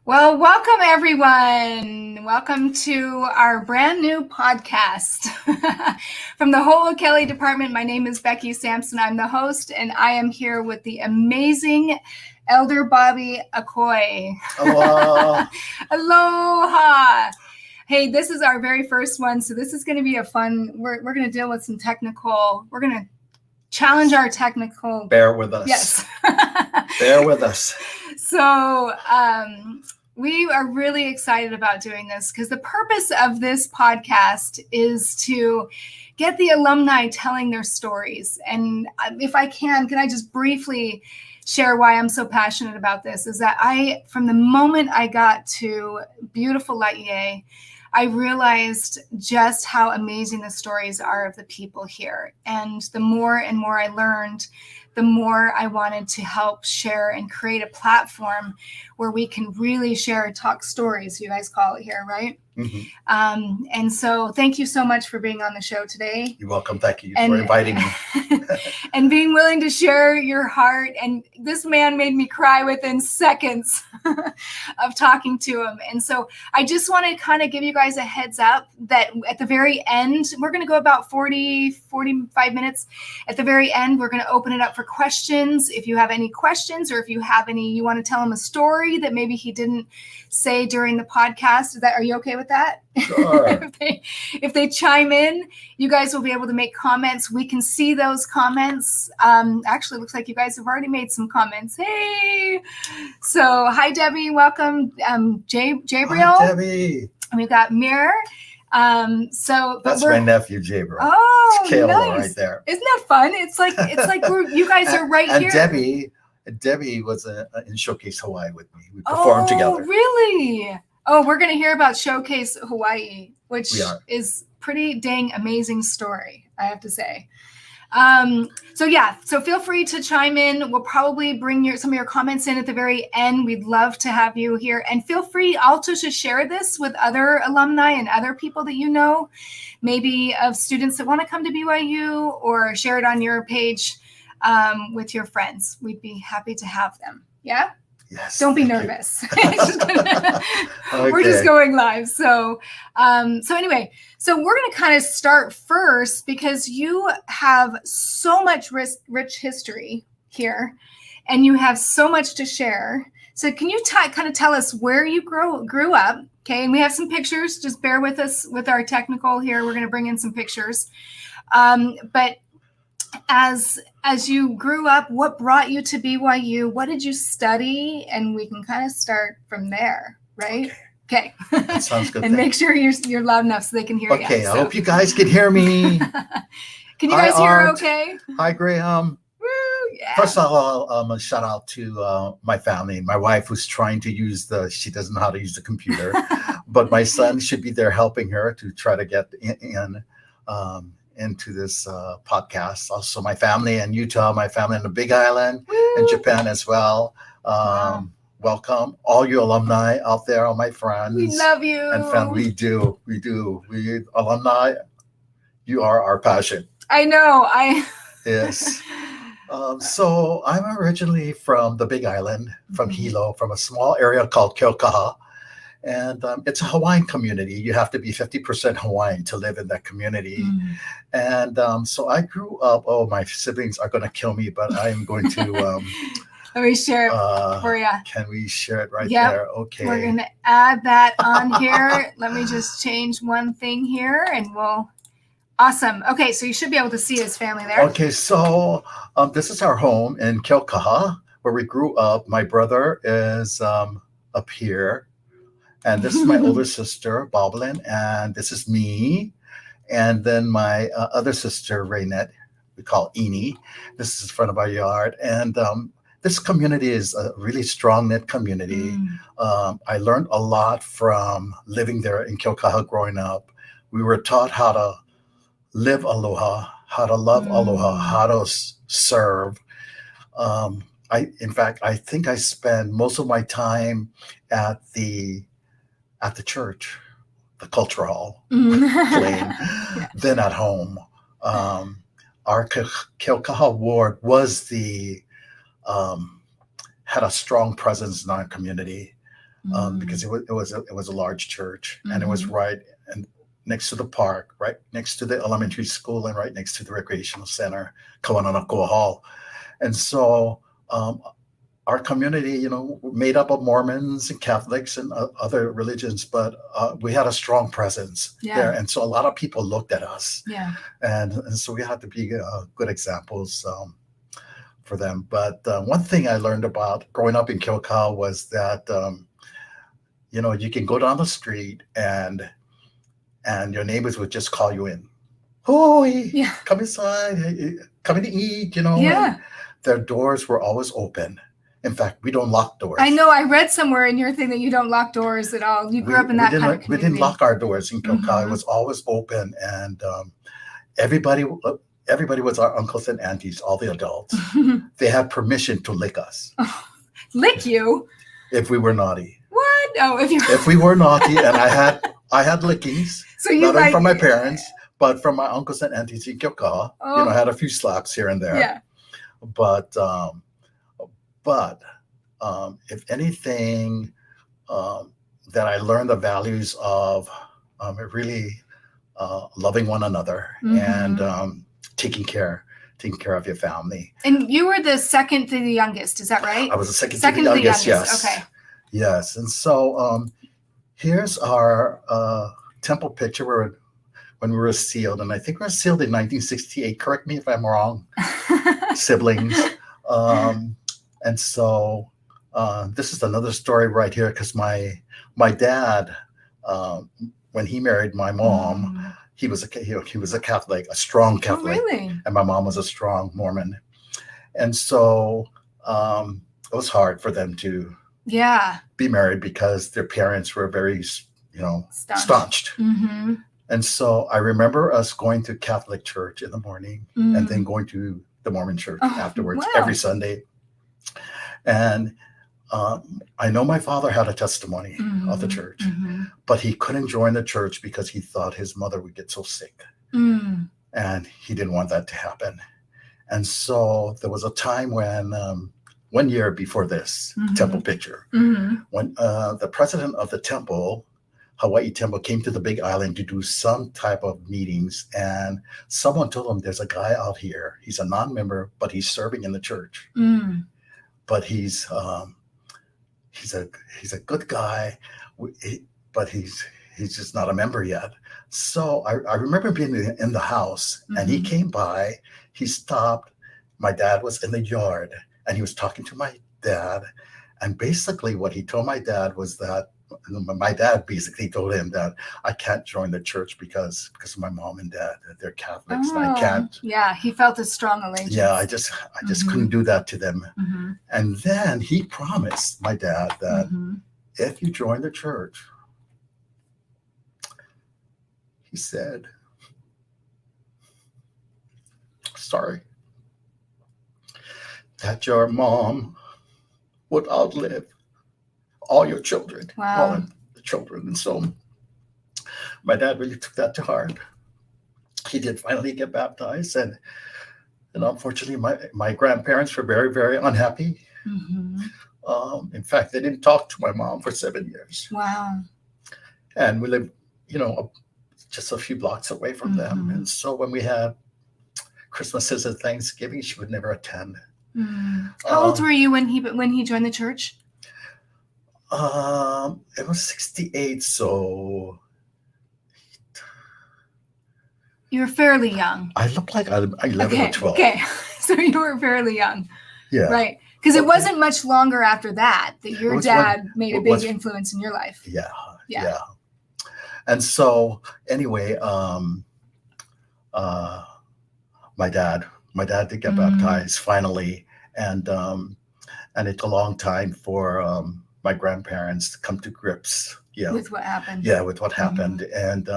Well, welcome everyone. Welcome to our brand new podcast from the Ho'okele Department. My name is Becky Sampson. I'm the host, and I am here with the amazing Elder Bobby Akoi. Aloha. Aloha. Hey, this is our very first one, so this is going to be a fun. We're going to deal with some technical. We're going to challenge our technical. Bear with us. Yes. Bear with us. So we are really excited about doing this because the purpose of this podcast is to get the alumni telling their stories. And if I can I just briefly share why I'm so passionate about this? Is that from the moment I got to beautiful Laie, I realized just how amazing the stories are of the people here. And the more and more I learned, the more I wanted to help share and create a platform where we can really share, talk stories, you guys call it here, right? Mm-hmm. And so thank you so much for being on the show today. You're welcome. Thank you for inviting me. And being willing to share your heart. And this man made me cry within seconds of talking to him. And so I just want to kind of give you guys a heads up that at the very end, we're going to go about 45 minutes. At the very end, we're going to open it up for questions. If you have any questions, or if you have you want to tell him a story that maybe he didn't say during the podcast, are you okay with that? Sure. if they chime in, you guys will be able to make comments. We can see those comments. Actually, looks like you guys have already made some comments. Hey, so hi Debbie, welcome. Jabriel. Hi, Debbie. And we've got Mir. That's my nephew, Jabriel. Oh, it's Kayla nice. Right there. Isn't that fun? It's like you guys are right and here. Debbie was in Showcase Hawaii with me. We performed together. Oh, really? Oh, we're going to hear about Showcase Hawaii, which is pretty dang amazing story, I have to say. So feel free to chime in. We'll probably bring some of your comments in at the very end. We'd love to have you here. And feel free also to share this with other alumni and other people that you know, maybe of students that want to come to BYU, or share it on your page with your friends. We'd be happy to have them. Yeah? Yes. Don't be nervous. We're just going live. So anyway, so we're going to kind of start first because you have so much rich history here, and you have so much to share. So can you kind of tell us where you grew up? Okay, and we have some pictures. Just bear with us with our technical here. We're going to bring in some pictures. But as you grew up, what brought you to BYU? What did you study? And we can kind of start from there, right? Okay. That sounds good. And make sure you're loud enough so they can hear you. Okay, I hope you guys can hear me. Can you guys hear okay? Hi, Graham. Woo, yeah. First of all, a shout out to my family. My wife, who's trying to she doesn't know how to use the computer, but my son should be there helping her to try to get into this podcast. Also my family in Utah, my family in the Big Island, and Japan as well. Wow. Welcome all you alumni out there, all my friends. We love you. And family. We do. We alumni, you are our passion. I know. Yes. So I'm originally from the Big Island, from Hilo, from a small area called Keaukaha. And it's a Hawaiian community. You have to be 50% Hawaiian to live in that community. And so I grew up, my siblings are going to kill me, but I'm going to... Let me share it for you. Can we share it there? Okay. We're going to add that on here. Let me just change one thing here and awesome. Okay, so you should be able to see his family there. Okay, so this is our home in Keaukaha, where we grew up. My brother is up here. And this is my older sister, Boblin, and this is me. And then my other sister, Raynette, we call Eni. This is in front of our yard. And this community is a really strong-knit community. I learned a lot from living there in Keaukaha growing up. We were taught how to live aloha, how to love aloha, how to serve. In fact, I think I spend most of my time at the church, the culture hall, playing, than at home. Our Keaukaha ward was had a strong presence in our community. because it was a large church, and it was right and next to the park, right next to the elementary school, and right next to the recreational center, Kawananakoa Hall. And so our community, made up of Mormons and Catholics and other religions, but we had a strong presence there. And so a lot of people looked at us. Yeah. And so we had to be good examples for them. But one thing I learned about growing up in Kilkau was that, you can go down the street and your neighbors would just call you in. Hoi, come inside, come in to eat, Yeah. Their doors were always open. In fact, we don't lock doors. I know. I read somewhere in your thing that you don't lock doors at all. You grew up in that kind of community. We didn't lock our doors in Kilkau. It was always open, and everybody was our uncles and aunties, all the adults. They had permission to lick us. Oh, lick you? If we were naughty. What? Oh, if we were naughty, and I had lickings, so not only from my parents, but from my uncles and aunties in Kilkau. Oh. I had a few slaps here and there. Yeah. But if anything, that I learned the values of really loving one another and taking care of your family. And you were the second to the youngest, is that right? I was the second to the youngest, yes. Okay. Yes, and so here's our temple picture when we were sealed, and I think we were sealed in 1968. Correct me if I'm wrong, siblings. And so this is another story right here, because my dad, when he married my mom, he was a Catholic, a strong Catholic. Oh, really? And my mom was a strong Mormon. And so it was hard for them to be married because their parents were very, staunched. And so I remember us going to Catholic church in the morning and then going to the Mormon church afterwards every Sunday. And I know my father had a testimony of the church, but he couldn't join the church because he thought his mother would get so sick. And he didn't want that to happen. And so there was a time when, 1 year before this temple picture, when the president of the temple, Hawaii Temple, came to the Big Island to do some type of meetings, and someone told him, there's a guy out here. He's a non-member, but he's serving in the church. But he's a good guy, but he's just not a member yet. So I remember being in the house, and he came by. He stopped. My dad was in the yard, and he was talking to my dad. And basically, what he told my dad was that my dad basically told him that I can't join the church because of my mom and dad. They're Catholics, and I can't. Yeah, he felt a strong allegiance. Yeah, I just couldn't do that to them. And then he promised my dad that if you join the church, he said, sorry, that your mom would outlive all your children, all the children. And so my dad really took that to heart. He did finally get baptized, and unfortunately my grandparents were very, very unhappy. In fact, they didn't talk to my mom for 7 years. Wow. And we lived, just a few blocks away from them. And so when we had Christmases and Thanksgiving, she would never attend. How old were you when he joined the church? It was 68, so you were fairly young. I look like I'm 11 or 12. Okay, so you were fairly young. Yeah. Right, because it wasn't much longer after that your dad made a big influence in your life. Yeah. And so anyway, my dad did get baptized finally, and it took a long time for my grandparents to come to grips with what happened. Yeah, with what happened. And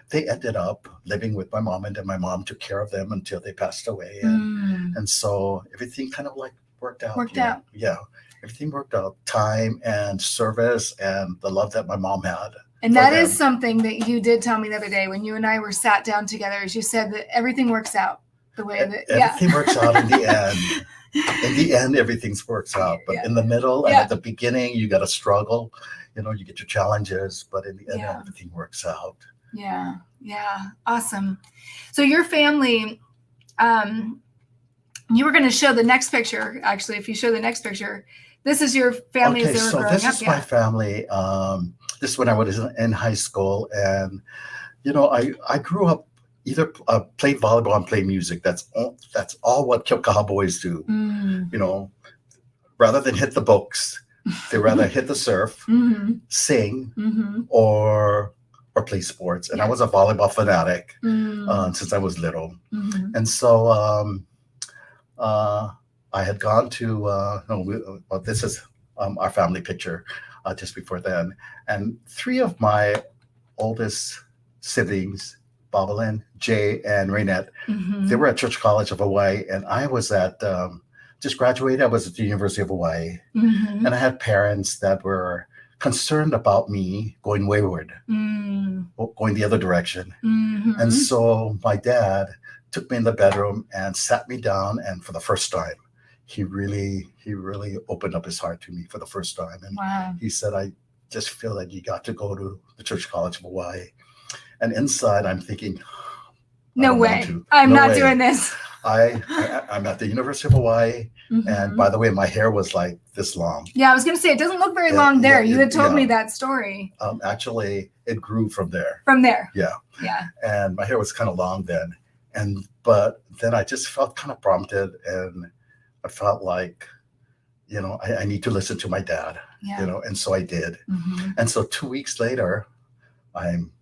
they ended up living with my mom, and then my mom took care of them until they passed away. And so everything kind of like worked out. Yeah, everything worked out. Time and service and the love that my mom had. And that is something that you did tell me the other day when you and I were sat down together, as you said that everything works out. the way that everything works out in the end. In the end, everything works out. But in the middle and at the beginning, you got to struggle. You get your challenges, but in the end, everything works out. Yeah. Awesome. So your family, you were going to show the next picture. Actually, if you show the next picture, this is your family as they were growing up. So this is my family. This is when I was in high school, and I grew up either playing volleyball and playing music. That's all what Kyokaha boys do. Rather than hit the books, they rather hit the surf, sing, or play sports. And I was a volleyball fanatic since I was little. And so I had gone to, this is our family picture just before then. And 3 of my oldest siblings, Boblin, Jay, and Raynette, they were at Church College of Hawaii. And I was at, just graduated, I was at the University of Hawaii. And I had parents that were concerned about me going wayward, going the other direction. And so my dad took me in the bedroom and sat me down, and for the first time, he really opened up his heart to me for the first time. And he said, I just feel that you got to go to the Church College of Hawaii. And inside, I'm thinking, no way. I'm not doing this. I'm at the University of Hawaii. And by the way, my hair was like this long. Yeah, I was going to say, it doesn't look very long there. You had told me that story. Actually, it grew from there. From there. Yeah. Yeah. And my hair was kind of long then. But then I just felt kind of prompted, and I felt like, I need to listen to my dad, and so I did. And so 2 weeks later, I'm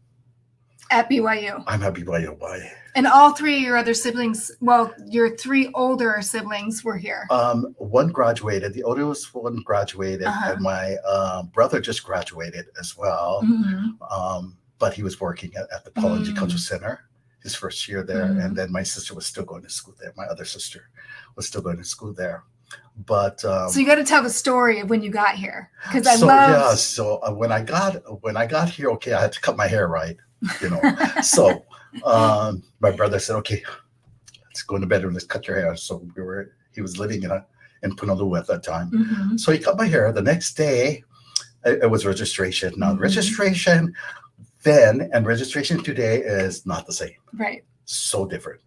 at BYU. I'm at BYU-Hawaii. And all 3 of your other siblings, well, your 3 older siblings were here. One graduated. The oldest one graduated, and my brother just graduated as well. But he was working at the Polynesian Cultural Center his first year there. And then my sister was still going to school there. My other sister was still going to school there. But so you got to tell the story of when you got here, because So when I got here, okay, I had to cut my hair right. So my brother said, okay, let's go in the bedroom, let's cut your hair. So he was living in Honolulu at that time. So he cut my hair. The next day it was registration. Now registration then and registration today is not the same. Right. So different.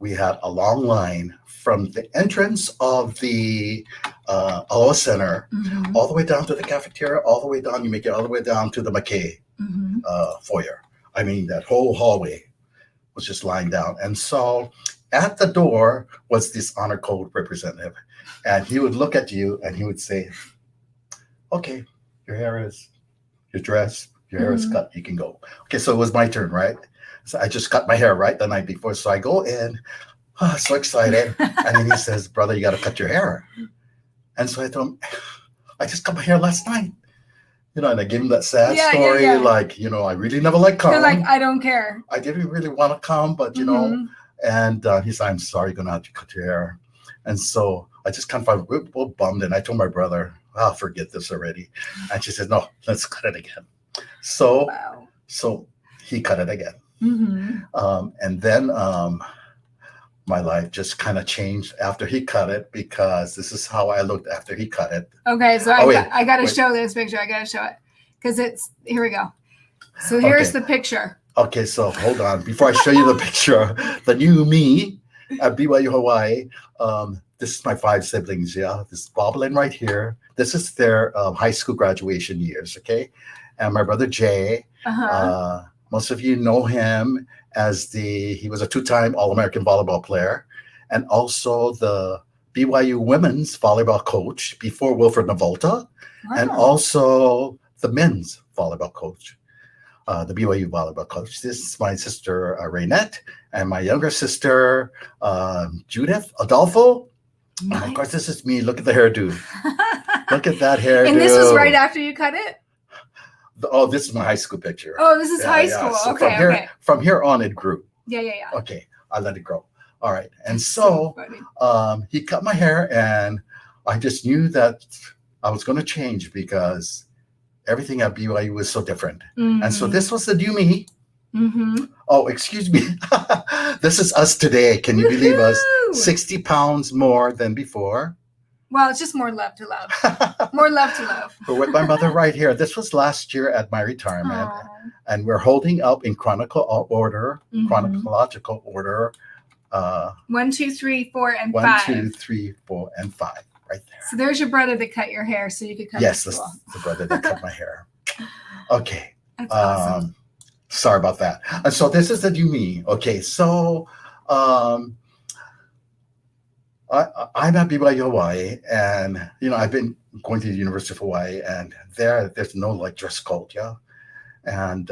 We had a long line from the entrance of the Aloha Center all the way down to the cafeteria, all the way down, you make it all the way down to the McKay foyer. I mean, that whole hallway was just lying down. And so at the door was this honor code representative. And he would look at you and he would say, okay, your dress, your hair is cut, you can go. Okay, so it was my turn, right? So I just cut my hair right the night before. So I go in, so excited. And then he says, brother, you got to cut your hair. And so I told him, I just cut my hair last night. And I gave him that sad story. Like, I really never liked come. You're like, I don't care. I didn't really want to come, but, and he said, I'm sorry, you're going to have to cut your hair. And so I just kind of felt bummed. And I told my brother, I'll forget this already. And she said, no, let's cut it again. So he cut it again. And then my life just kind of changed after he cut it, because this is how I looked after he cut it. Okay, so I got to show this picture. I got to show it because here we go. So here's the picture. Okay, so hold on. Before I show you the picture, the new me at BYU-Hawaii, this is my 5 siblings, This is Boblin right here. This is their high school graduation years, okay? And my brother Jay, most of you know him as he was a 2-time All-American volleyball player and also the BYU women's volleyball coach before Wilfred Navolta, and also the men's volleyball coach, the BYU volleyball coach. This is my sister, Raynette, and my younger sister, Judith Adolfo. Nice. And of course, this is me. Look at the hairdo. Look at that hairdo. And this was right after you cut it? This is my high school picture. Oh, this is high school. So okay, from here on, it grew. Yeah. Okay, I let it grow. All right. And so he cut my hair, and I just knew that I was going to change because everything at BYU was so different. And so this was the new me. Oh, excuse me. This is us today. Can you believe us? Woohoo! 60 pounds more than before. Well, it's just more love to love. More love to love. We're with my mother right here. This was last year at my retirement. Aw. And we're holding up in chronological order. Mhm. Chronological order. 1, 2, 3, 4, and 1, 5. 2, 3, 4, and 5. Right there. So there's your brother that cut your hair so you could come Yes, to that's school. the brother that cut my hair. Okay. That's awesome. Sorry about that. And so this is the new me. Okay, so I'm at BYU-Hawaii, and I've been going to the University of Hawaii, and there's no like dress code, yeah. And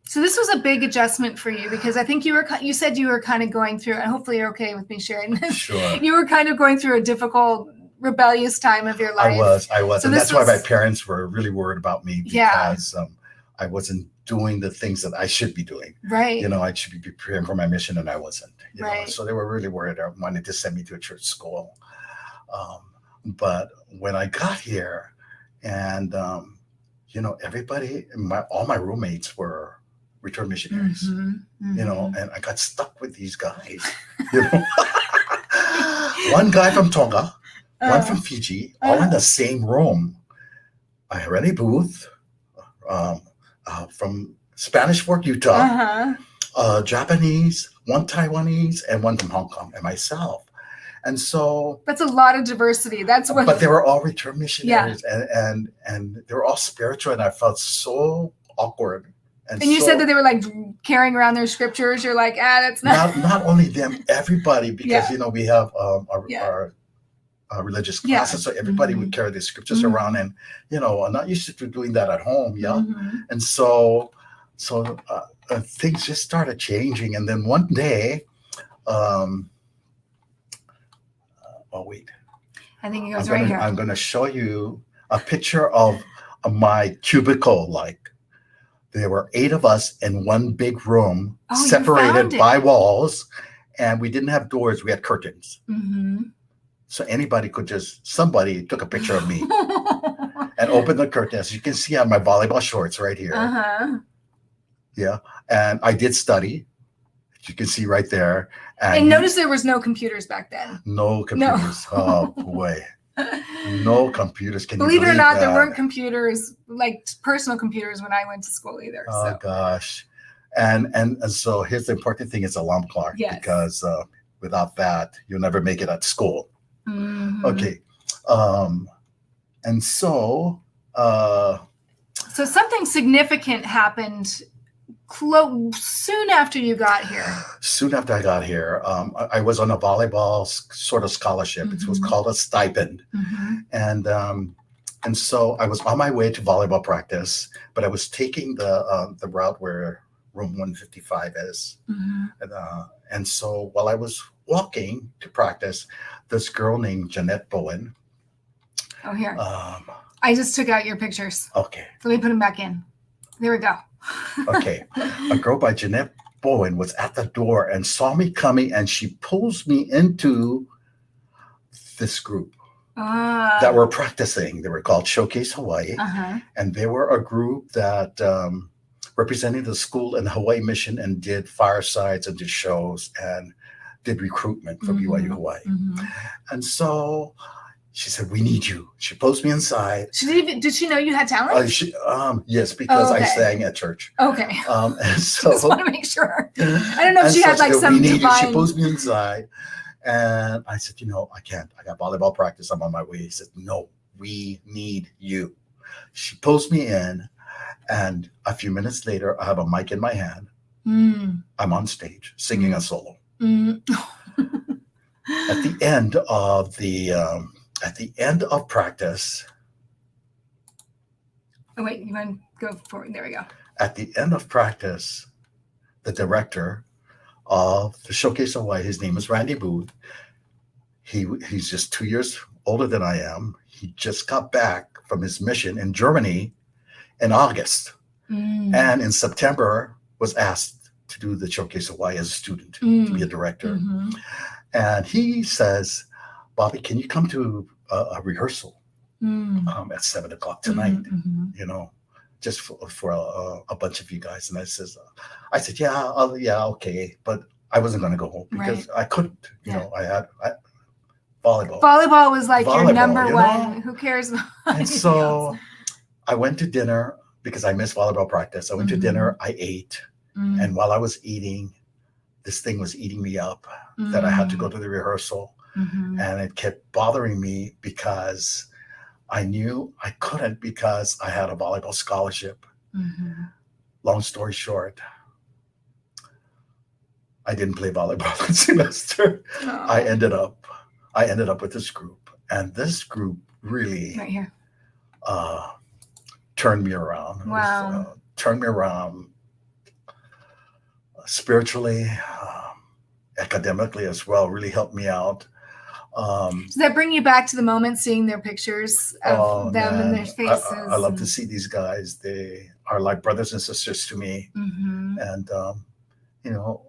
So this was a big adjustment for you because I think you said you were kind of going through, and hopefully you're okay with me sharing this. sure, You were kind of going through a difficult, rebellious time of your life. I was, So and this that's why my was- parents were really worried about me Yeah. because I wasn't doing the things that I should be doing. Right. I should be preparing for my mission, and I wasn't. Right. So they were really worried. I wanted to send me to a church school. But when I got here, and everybody, all my roommates were return missionaries. Mhm, mhm. And I got stuck with these guys. One guy from Tonga, one from Fiji, all in the same room. I had Rennie Booth from Spanish Fork, Utah, Japanese, one Taiwanese, and one from Hong Kong, and myself. And so That's a lot of diversity. That's what. but they were all return missionaries, and they were all spiritual, and I felt so awkward. And you said that they were like carrying around their scriptures. You're like, that's not. Not only them, everybody, because we have our religious classes, so everybody would carry the scriptures around, and I'm not used to doing that at home, and so things just started changing, and then one day, wait, I think it goes right here. I'm going to show you a picture of my cubicle. Like there were 8 of us in one big room, separated by walls, and we didn't have doors. We had curtains. So somebody took a picture of me and opened the curtain. As you can see on my volleyball shorts right here. Yeah. And I did study. You can see right there. And notice there was no computers back then. No computers. No. Oh, boy. No computers. Can believe you it or not, that? there weren't computers, like personal computers when I went to school either. Oh, gosh. And so here's the important thing is alarm clock. Yes. Because without that, you'll never make it at school. Okay. And so so something significant happened soon after you got here. Soon after I got here, I was on a volleyball sort of scholarship. It was called a stipend. And so I was on my way to volleyball practice, but I was taking the route where room 155 is. And so while I was walking to practice, this girl named Jeanette Bowen. Oh, here. I just took out your pictures. Okay. So let me put them back in. There we go. Okay. A girl by Jeanette Bowen was at the door and saw me coming, and she pulls me into this group that were practicing. They were called Showcase Hawaii. And they were a group that represented the school and Hawaii mission and did firesides and did shows and did recruitment for BYU-Hawaii. And so she said, "We need you." She pulls me inside. Did she know you had talent? Yes, because I sang at church. Okay. And so just want to make sure. I don't know if she had like some divine. She pulls me inside, and I said, "I can't. I got volleyball practice. I'm on my way." He said, "No, we need you." She pulls me in, and a few minutes later, I have a mic in my hand. I'm on stage singing a solo. At the end of practice. Oh wait, you want to go forward? There we go. At the end of practice, the director of the Showcase Hawaii, his name is Randy Booth. He's just 2 years older than I am. He just got back from his mission in Germany in August, and in September was asked to do the Showcase Hawaii as a student, to be a director. And he says, "Bobby, can you come to a rehearsal at 7:00 tonight?" just for a bunch of you guys. And I said, yeah, okay. But I wasn't going to go home because I couldn't, you know, I had volleyball. Volleyball was like your number you one. know? Who cares? And so I went to dinner because I missed volleyball practice. I went to dinner, I ate. And while I was eating, this thing was eating me up that I had to go to the rehearsal. And it kept bothering me because I knew I couldn't because I had a volleyball scholarship. Long story short, I didn't play volleyball that semester. I ended up with this group, and this group really turned me around. Wow. Turned me around spiritually, academically as well. Really helped me out. Does that bring you back to the moment, seeing their pictures of them and their faces? I love to see these guys. They are like brothers and sisters to me. And, you know,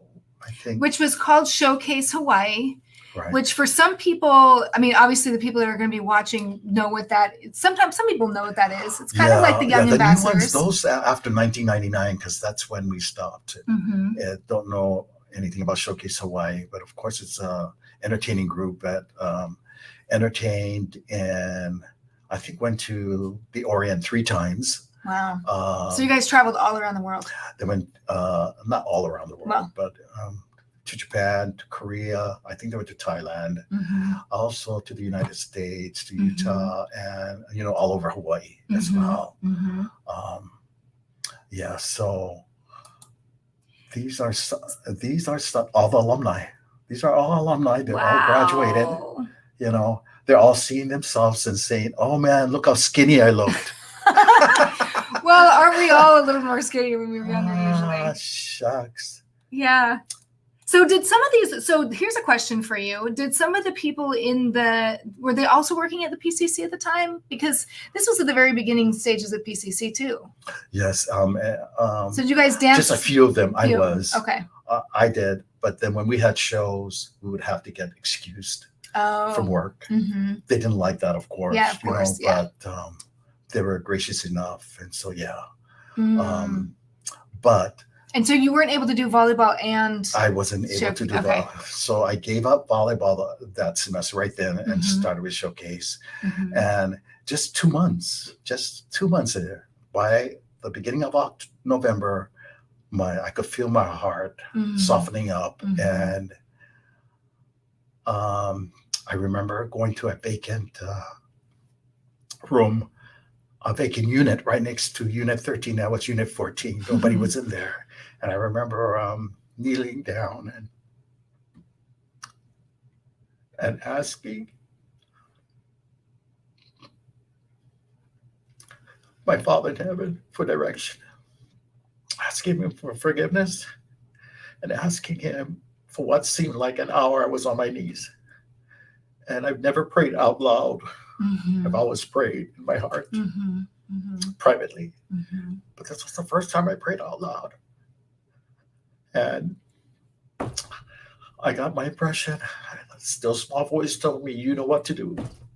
I think. Which was called Showcase Hawaii. Right. Which for some people, I mean, obviously the people that are going to be watching know what that is. Sometimes some people know what that is. It's kind of like the Young Ambassadors. New ones, those after 1999, because that's when we stopped. Don't know anything about Showcase Hawaii, but of course it's a entertaining group that entertained and I think went to the Orient 3 times. Wow. So you guys traveled all around the world. They went not all around the world, but to Japan, to Korea. I think they went to Thailand, also to the United States, to Utah, and you know, all over Hawaii as well. So these are all the alumni. These are all alumni. They're all graduated. You know, they're all seeing themselves and saying, "Oh man, look how skinny I looked." Well, aren't we all a little more skinny when we were younger usually? Shucks. Yeah. So did some of these, so here's a question for you. Did some of the people were they also working at the PCC at the time? Because this was at the very beginning stages of PCC too. Yes. So did you guys dance? Just a few of them. I was. Okay. I did. But then when we had shows, we would have to get excused from work. They didn't like that, of course. Yeah, of course. But they were gracious enough. And so, but. And so you weren't able to do volleyball and. I wasn't able to do that. So I gave up volleyball that semester right then and started with Showcase. And just 2 months there. By the beginning of November, I could feel my heart softening up. And I remember going to a vacant room, a vacant unit right next to Unit 13. Now it's Unit 14. Nobody was in there. And I remember kneeling down and asking my Father in heaven for direction, asking him for forgiveness, and asking him for what seemed like an hour. I was on my knees. And I've never prayed out loud. I've always prayed in my heart, privately. But this was the first time I prayed out loud. And I got my impression. Still small voice told me, you know what to do.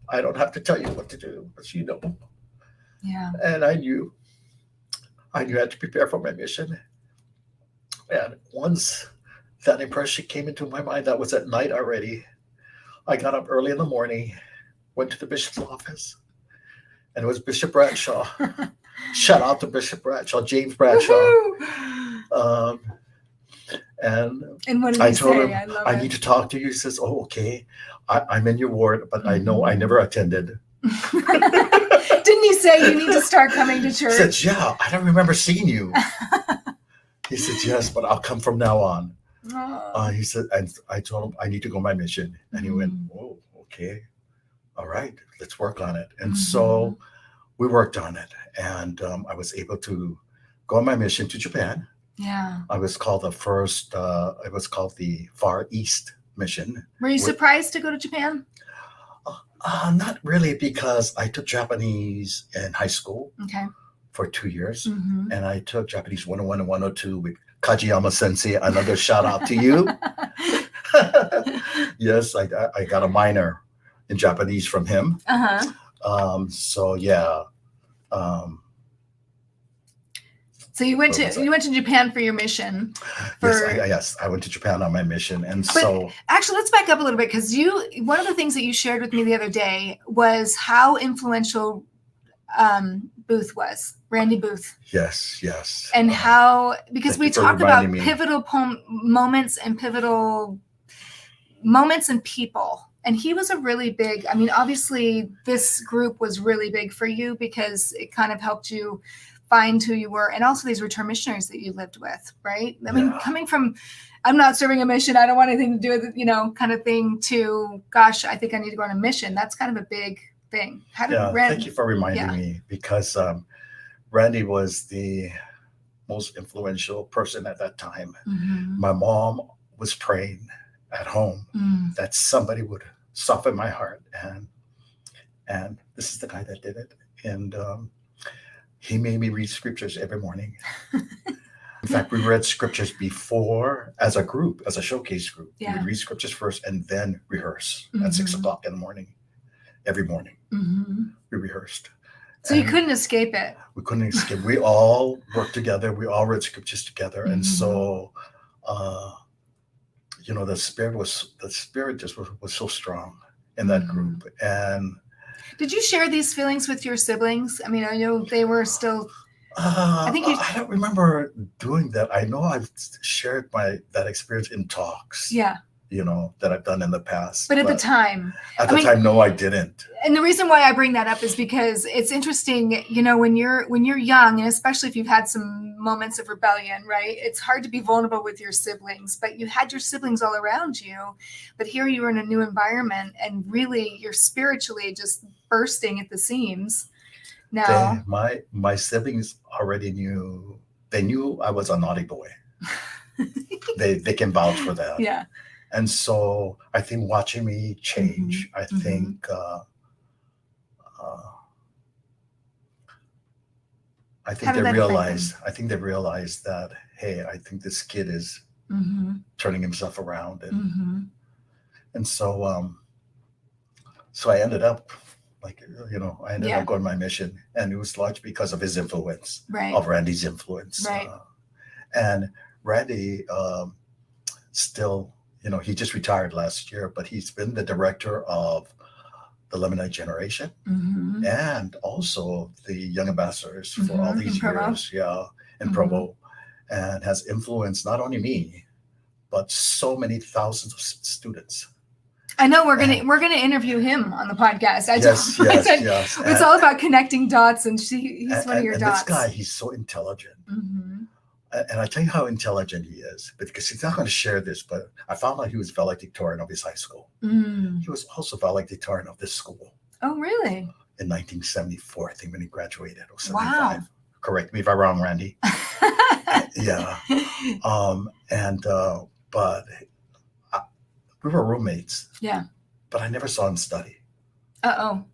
I don't have to tell you what to do, but you know. Yeah. And I knew I had to prepare for my mission. And once that impression came into my mind, that was at night already. I got up early in the morning, went to the bishop's office, and it was Bishop Bradshaw. Shout out to Bishop Bradshaw, James Bradshaw. And what did I he told say? him, I need to talk to you. He says, oh, okay. I'm in your ward, but I know I never attended. Didn't he say you need to start coming to church? He said, yeah, I don't remember seeing you. He said, yes, but I'll come from now on. He said, and I told him I need to go on my mission. And he went, oh, okay. All right, let's work on it. And so we worked on it. And I was able to go on my mission to Japan. Yeah. I was called the first, it was called the Far East mission. Were you surprised to go to Japan? Not really, because I took Japanese in high school for 2 years. And I took Japanese 101 and 102 with Kajiyama Sensei. Another shout out to you. Yes, I got a minor in Japanese from him. So yeah. So you went to Japan for your mission. Yes, I went to Japan on my mission, and so actually, let's back up a little bit because one of the things that you shared with me the other day was how influential Booth was, Randy Booth. Yes. And because we talk about pivotal moments and pivotal moments and people. And he was a really big, I mean, obviously this group was really big for you because it kind of helped you find who you were. And also these return missionaries that you lived with, right? I mean, coming from, I'm not serving a mission, I don't want anything to do with it, kind of thing, to, gosh, I think I need to go on a mission. That's kind of a big thing. Thank you for reminding me, because Randy was the most influential person at that time. Mm-hmm. My mom was praying at home that somebody would soften my heart, and this is the guy that did it. And he made me read scriptures every morning. In fact, we read scriptures before as a group, as a showcase group. We would read scriptures first and then rehearse at 6 o'clock in the morning. Every morning we rehearsed. So you couldn't escape it. We couldn't escape. We all worked together. We all read scriptures together. And so, the spirit just was so strong in that group. And did you share these feelings with your siblings? I mean, I know they were still. I don't remember doing that. I know I've shared that experience in talks. Yeah. That I've done in the past. But at the time. No, I didn't. And the reason why I bring that up is because it's interesting, when you're young, and especially if you've had some moments of rebellion, right? It's hard to be vulnerable with your siblings, but you had your siblings all around you. But here you were in a new environment, and really you're spiritually just bursting at the seams. Now, my siblings already knew. They knew I was a naughty boy. They can vouch for that. Yeah. And so I think watching me change, I think they realized that, hey, I think this kid is turning himself around, and so I ended up up going on my mission, and it was largely because of his influence, of Randy's influence, and Randy still. He just retired last year, but he's been the director of the Lemonade Generation and also the Young Ambassadors for all these years, in Provo, and has influenced not only me, but so many thousands of students. I know we're gonna interview him on the podcast. Yes. It's all about connecting dots, and he's one of your dots. This guy, he's so intelligent. And I tell you how intelligent he is, because he's not going to share this, but I found out he was valedictorian of his high school. He was also valedictorian of this school. Oh, really? In 1974, I think, when he graduated, or 75. Wow. Correct me if I'm wrong, Randy. Yeah. But we were roommates. Yeah. But I never saw him study. Uh-oh.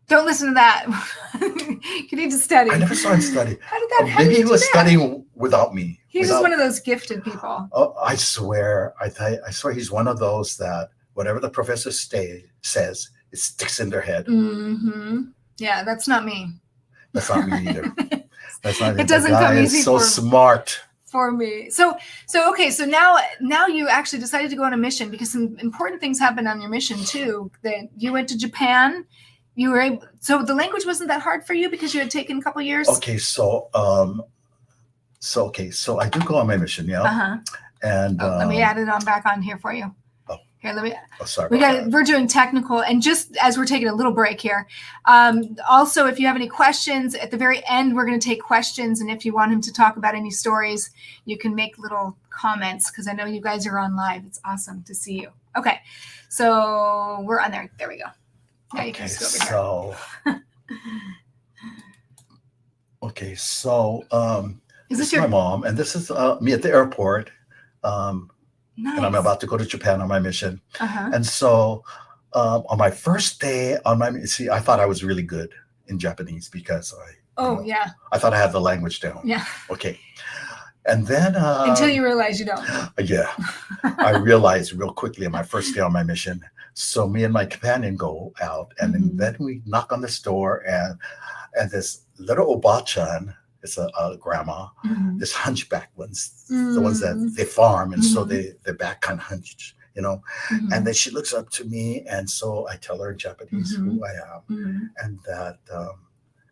Don't listen to that. You need to study. I never saw him study. How did that happen? Maybe he was studying without me. He's just one of those gifted people. Oh, I swear. I swear he's one of those that whatever the professor says, it sticks in their head. Yeah, that's not me. That's not me either. That's not me. It doesn't come easy so smart. For me. So now you actually decided to go on a mission, because some important things happened on your mission too. That you went to Japan. You were able, so the language wasn't that hard for you because you had taken a couple years. Okay, so I do go on my mission, and let me add it back on here for you. Here, let me. Oh, sorry. We're doing technical, and just as we're taking a little break here. Also, if you have any questions at the very end, we're going to take questions, and if you want him to talk about any stories, you can make little comments, because I know you guys are on live. It's awesome to see you. Okay, so we're on there. There we go. Now you can just go over here. So is this is my mom, and this is me at the airport. Nice. And I'm about to go to Japan on my mission. And so on my first day on my mission, I thought I was really good in Japanese because I thought I had the language down. Yeah. Okay. And then until you realize you don't. Yeah. I realized real quickly on my first day on my mission. So me and my companion go out, and then we knock on this door, and this little Obachan it's a grandma. Mhm. This hunchback ones, the ones that they farm, and so their back kind of hunched, you know. And then she looks up to me, and so I tell her in Japanese who I am, and that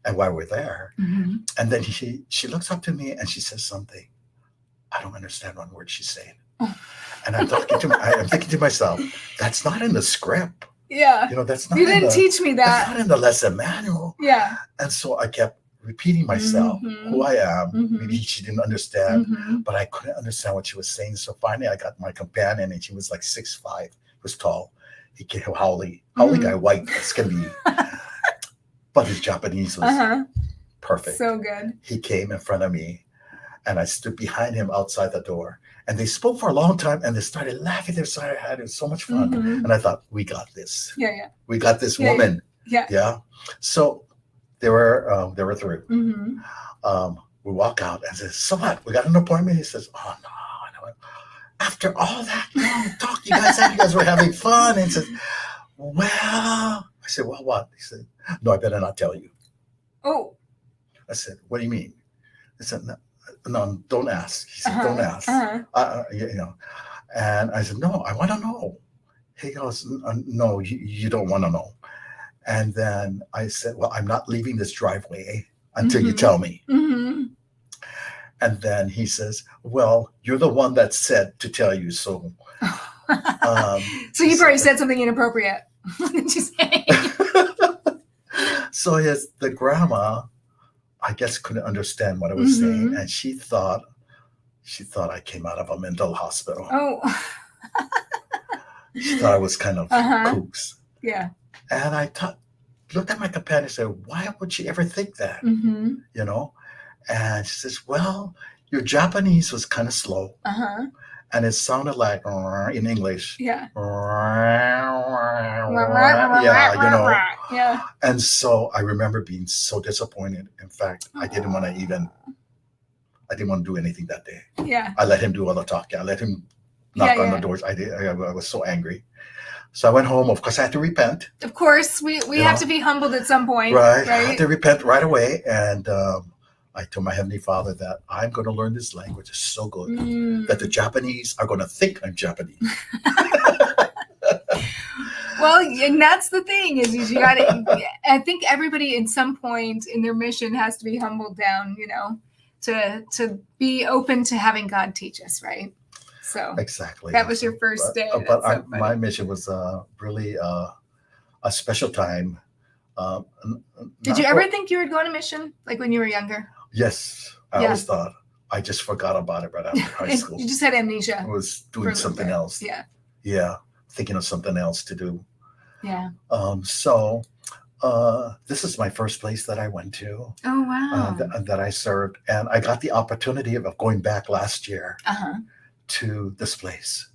and why we're there. And then she looks up to me and she says something. I don't understand one word she's saying. And I'm thinking to myself, that's not in the script. Yeah. You know, that's not. You didn't teach me that. That's not in the lesson manual. Yeah. And so I kept repeating myself who I am. Maybe she didn't understand, but I couldn't understand what she was saying. So finally, I got my companion, and she was like 6'5", was tall. He came Howley guy, white as can be, but his Japanese was perfect. So good. He came in front of me, and I stood behind him outside the door. And they spoke for a long time, and they started laughing. They started having so much fun. And I thought, we got this. Yeah. We got this woman. Yeah. So they were through. We walk out and says, so what? We got an appointment? He says, oh, no. After all that long talk you guys had, you guys were having fun. And he says, well, I said, well, what? He said, no, I better not tell you. Oh. I said, what do you mean? He said, no, don't ask. He said, don't ask. You know. And I said, no, I want to know. He goes, no, you don't want to know. And then I said, well, I'm not leaving this driveway until you tell me. And then he says, well, you're the one that said to tell you. So so you probably said something inappropriate. What did you say? So the grandma, I guess, couldn't understand what I was saying. And she thought I came out of a mental hospital. Oh. She thought I was kind of kooks. Yeah. And I looked at my companion and said, why would she ever think that? You know? And she says, well, your Japanese was kind of slow. And it sounded like in English. Yeah. You know. Yeah. And so I remember being so disappointed. In fact, I didn't want to do anything that day. Yeah. I let him do all the talking. I let him knock on the doors. I was so angry. So I went home. Of course, I had to repent. Of course, we have to be humbled at some point. Right. I had to repent right away. And I told my Heavenly Father that I'm going to learn this language. It's so good that the Japanese are going to think I'm Japanese. Well, and that's the thing is you got to, I think everybody at some point in their mission has to be humbled down, you know, to be open to having God teach us, right? So exactly. That was your first day. But my mission was really a special time. Did you ever think you would go on a mission, like when you were younger? Yes, I always thought. I just forgot about it right after high school. You just had amnesia. I was doing something else. Yeah, thinking of something else to do. Yeah. So this is my first place that I went to. Oh wow. That I served, and I got the opportunity of going back last year. To this place.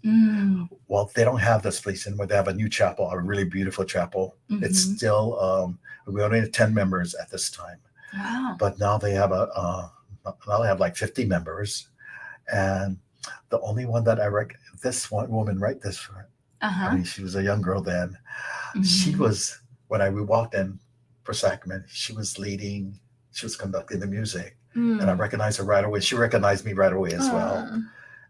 Well, they don't have this place anymore. They have a new chapel, a really beautiful chapel. It's still we only had 10 members at this time. Wow. But now they have like 50 members, and the only one that this one woman right this. I mean, she was a young girl then. She was when we walked in for sacrament. She was leading. She was conducting the music, and I recognized her right away. She recognized me right away as well.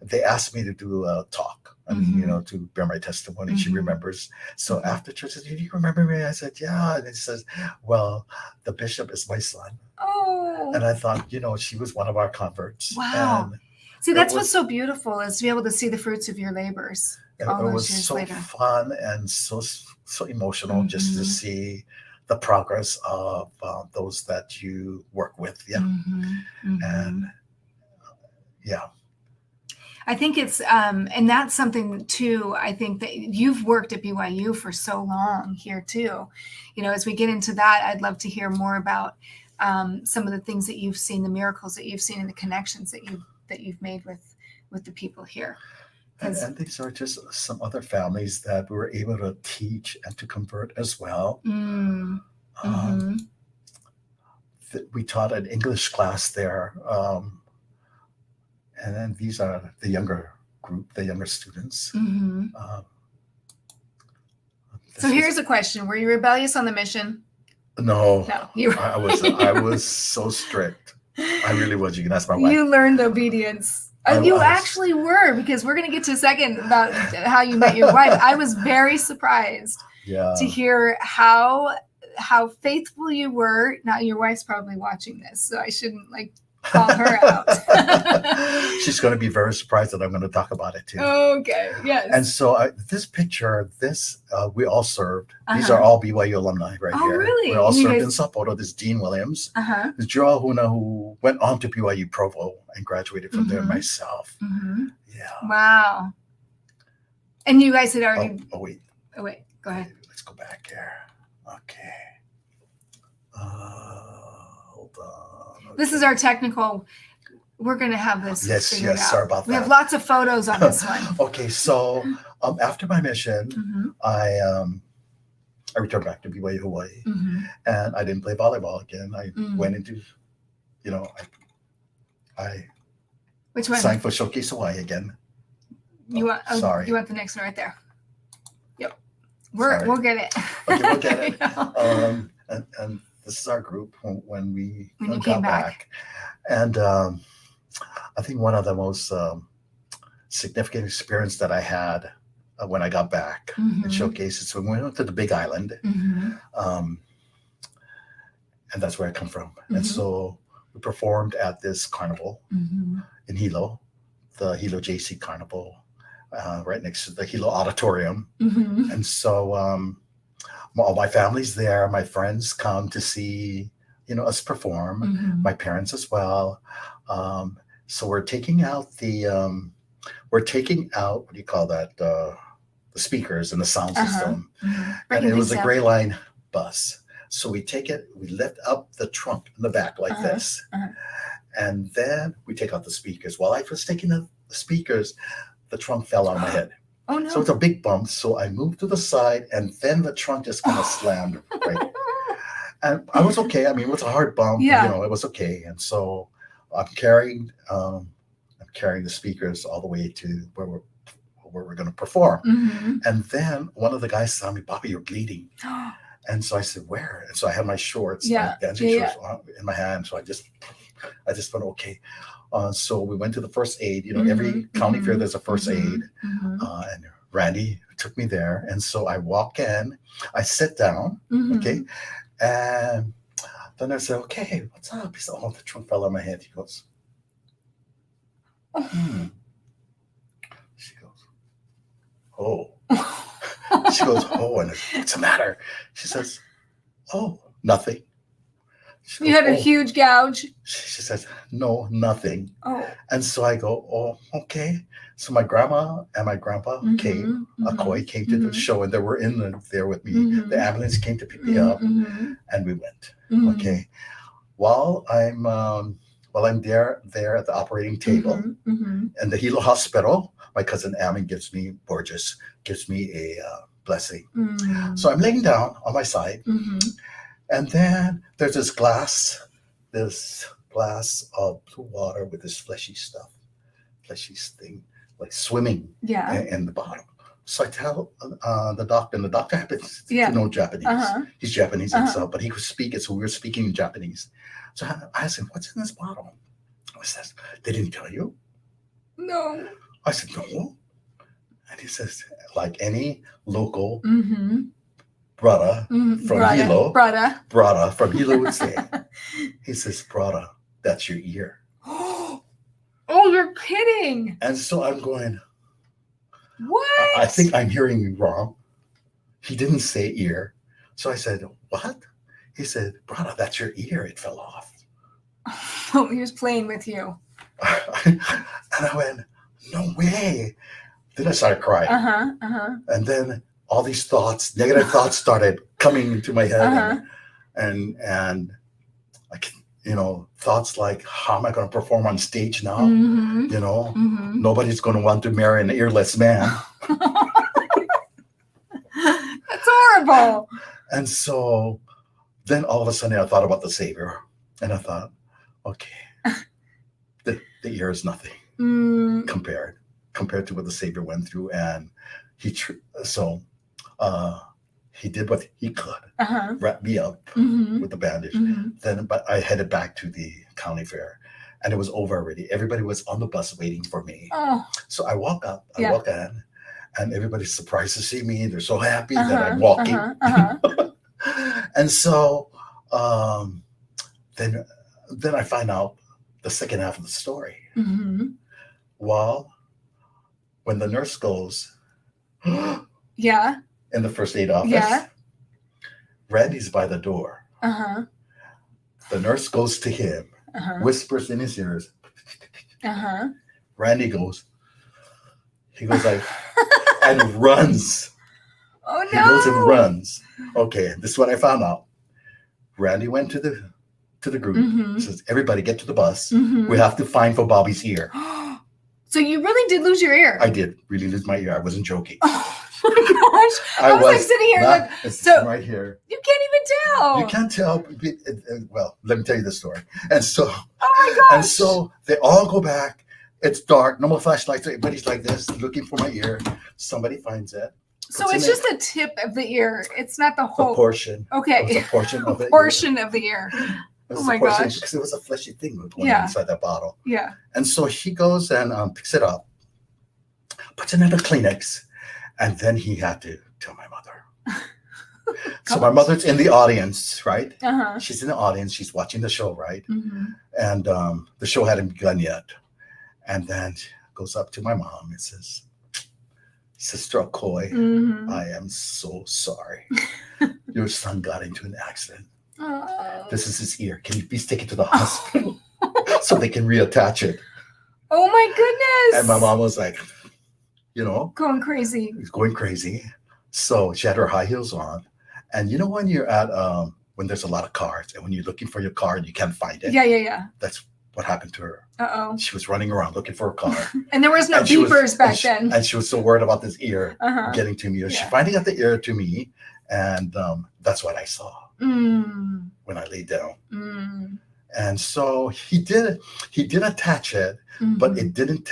They asked me to do a talk, you know, to bear my testimony. She remembers. So after church, said, "Do you remember me?" I said, "Yeah." And he says, "Well, the bishop is my son." Oh. And I thought, you know, she was one of our converts. Wow. And see, that's what's so beautiful is to be able to see the fruits of your labors. It was so fun and so emotional just to see the progress of those that you work with. Yeah. And yeah. I think it's, and that's something too, I think that you've worked at BYU for so long here too. You know, as we get into that, I'd love to hear more about some of the things that you've seen, the miracles that you've seen and the connections that you've made with the people here. And these are just some other families that we were able to teach and to convert as well. We taught an English class there. And then these are the younger group, the younger students. So here's a question. Were you rebellious on the mission? No. You I was so strict. I really was. You can ask my wife. You learned obedience. You actually were, because we're going to get to a second about how you met your wife. I was very surprised to hear how faithful you were. Now, your wife's probably watching this, so I shouldn't call her out. She's going to be very surprised that I'm going to talk about it too. Okay, yes. And so this picture, we all served. These are all BYU alumni right here. Oh, really? We all served in Sapporo. This is Dean Williams. This is Joe Ahuna, who went on to BYU Provo and graduated from there, myself. Yeah. Wow. And you guys had already... Oh, wait. Oh, wait. Go ahead. Let's go back here. Okay. Hold on. Okay. This is our technical... We're going to have this figured out. Sorry about that. We have lots of photos on this one. Okay, so after my mission, I returned back to BYU-Hawaii, and I didn't play volleyball again. I went into, I Which one? signed for Showcase Hawaii again. Sorry. You want the next one right there. Yep. We'll get it. Okay, we'll get it. And this is our group when we came back. And I think one of the most significant experience that I had when I got back in Showcase is when we went to the Big Island. And that's where I come from. And so we performed at this carnival in Hilo, the Hilo JC Carnival, right next to the Hilo Auditorium. And so all my family's there. My friends come to see us perform, my parents as well. So we're taking out what do you call that? The speakers and the sound system. And it was a Gray Line bus. So we lift up the trunk in the back like this. And then we take out the speakers. While I was taking the speakers, the trunk fell on my head. Oh no. So it's a big bump. So I moved to the side, and then the trunk just kind of slammed right. And I was okay. I mean, it was a hard bump. Yeah. It was okay. And so I'm carrying the speakers all the way to where we're going to perform. And then one of the guys saw me, "Bobby, you're bleeding." And so I said, "Where?" And so I had my shorts, my dancing shorts in my hand. So I just went, okay. So we went to the first aid. Every county fair there's a first aid. And Randy took me there. And so I walk in, I sit down, okay. And then I said, "Okay, what's up?" He said, "Oh, the trunk fell on my head." He goes, She goes, "Oh." She goes, "Oh," and "What's the matter?" She says, "Oh, nothing." She You goes, had a huge gouge? She says, "No, nothing." Oh. And so I go, "Oh, okay." So my grandma and my grandpa came, Akoi came to the show, and they were there with me. The ambulance came to pick me up, and we went. Okay. While I'm there at the operating table in the Hilo Hospital, my cousin Amin gives me a blessing. So I'm laying down on my side, and then there's this glass of blue water with this fleshy thing, like swimming in the bottom. So I tell the doctor, and the doctor happens to know Japanese. He's Japanese himself, but he was speaking, so we were speaking in Japanese. So I asked him, "What's in this bottle?" He says, "They didn't tell you?" No. I said, "No." And he says, like any local brother from Hilo, brother from Hilo would say, he says, "Brother, that's your ear." Oh, you're kidding. And so I'm going, what? I think I'm hearing you wrong. He didn't say ear. So I said, "What?" He said, "Brother, that's your ear. It fell off." Oh, he was playing with you. And I went, "No way." Then I started crying. And then all these negative thoughts started coming into my head. And like, thoughts like, how am I going to perform on stage now? Nobody's going to want to marry an earless man. That's horrible. And so then all of a sudden I thought about the Savior, and I thought, okay, the ear is nothing compared to what the Savior went through. And he did what he could, Uh-huh. wrap me up Mm-hmm. with the bandage. Mm-hmm. Then, but I headed back to the county fair, and it was over already. Everybody was on the bus waiting for me. Oh. So I walk up, I Yeah. walk in, and everybody's surprised to see me. They're so happy that Uh-huh. I'm walking. Uh-huh. Uh-huh. And so then I find out the second half of the story. Mm-hmm. Well, when the nurse goes Yeah. in the first aid office, Yeah. Randy's by the door. Uh-huh. The nurse goes to him, Uh-huh. whispers in his ears. Uh-huh. Randy goes, he goes like, and runs. Oh He goes and no. runs. Okay, this is what I found out. Randy went to the group. Mm-hmm. Says, everybody get to the bus. Mm-hmm. We have to find for Bobby's ear. So you really did lose your ear? I did really lose my ear. I wasn't joking. Oh my gosh. I was like sitting here like, it's so right here. you can't even tell. You can't tell. Well, let me tell you the story. And so, Oh my gosh. and so they all go back. It's dark. No more flashlights. Everybody's like this, looking for my ear. Somebody finds it. So it's just the tip of the ear. It's not the A whole. portion. Okay. It was a portion of it. Portion of the ear. Oh my gosh. Because it was a fleshy thing going Yeah. inside that bottle. Yeah. And so he goes and picks it up, puts it in a Kleenex, and then he had to tell my mother. So my mother's in the audience, right? Uh-huh. She's in the audience. She's watching the show, right? Mm-hmm. And the show hadn't begun yet. And then she goes up to my mom and says, Sister Akoi, Mm-hmm. I am so sorry. Your son got into an accident. Oh. This is his ear. Can you please take it to the hospital so they can reattach it? Oh my goodness. And my mom was like, Going crazy. going crazy. So she had her high heels on. And when you're at, when there's a lot of cars and when you're looking for your car and you can't find it, Yeah. that's what happened to her. Uh-oh. She was running around looking for a car. And there was no And she was- beepers back and she- then. And she was so worried about this ear Uh-huh. getting to me. She Yeah. finally got the ear to me. And that's what I saw Mm. when I laid down. Mm. And so he did attach it, Mm-hmm. but it didn't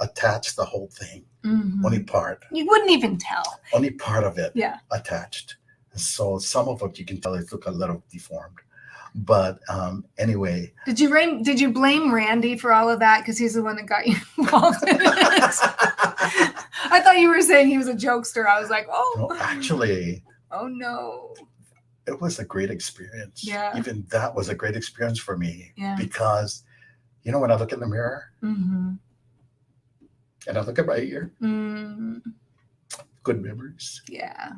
attach the whole thing. Mm-hmm. Only part You wouldn't even tell. of it Yeah. attached. And so some of it you can tell it look a little deformed. But anyway. Did you blame Randy for all of that because he's the one that got you involved in it? I thought you were saying he was a jokester. I was like, No, actually, oh no. it was a great experience. Yeah. Even that was a great experience for me. Yeah. Because, when I look in the mirror Mm-hmm. and I look at my ear, Mm. good memories. Yeah.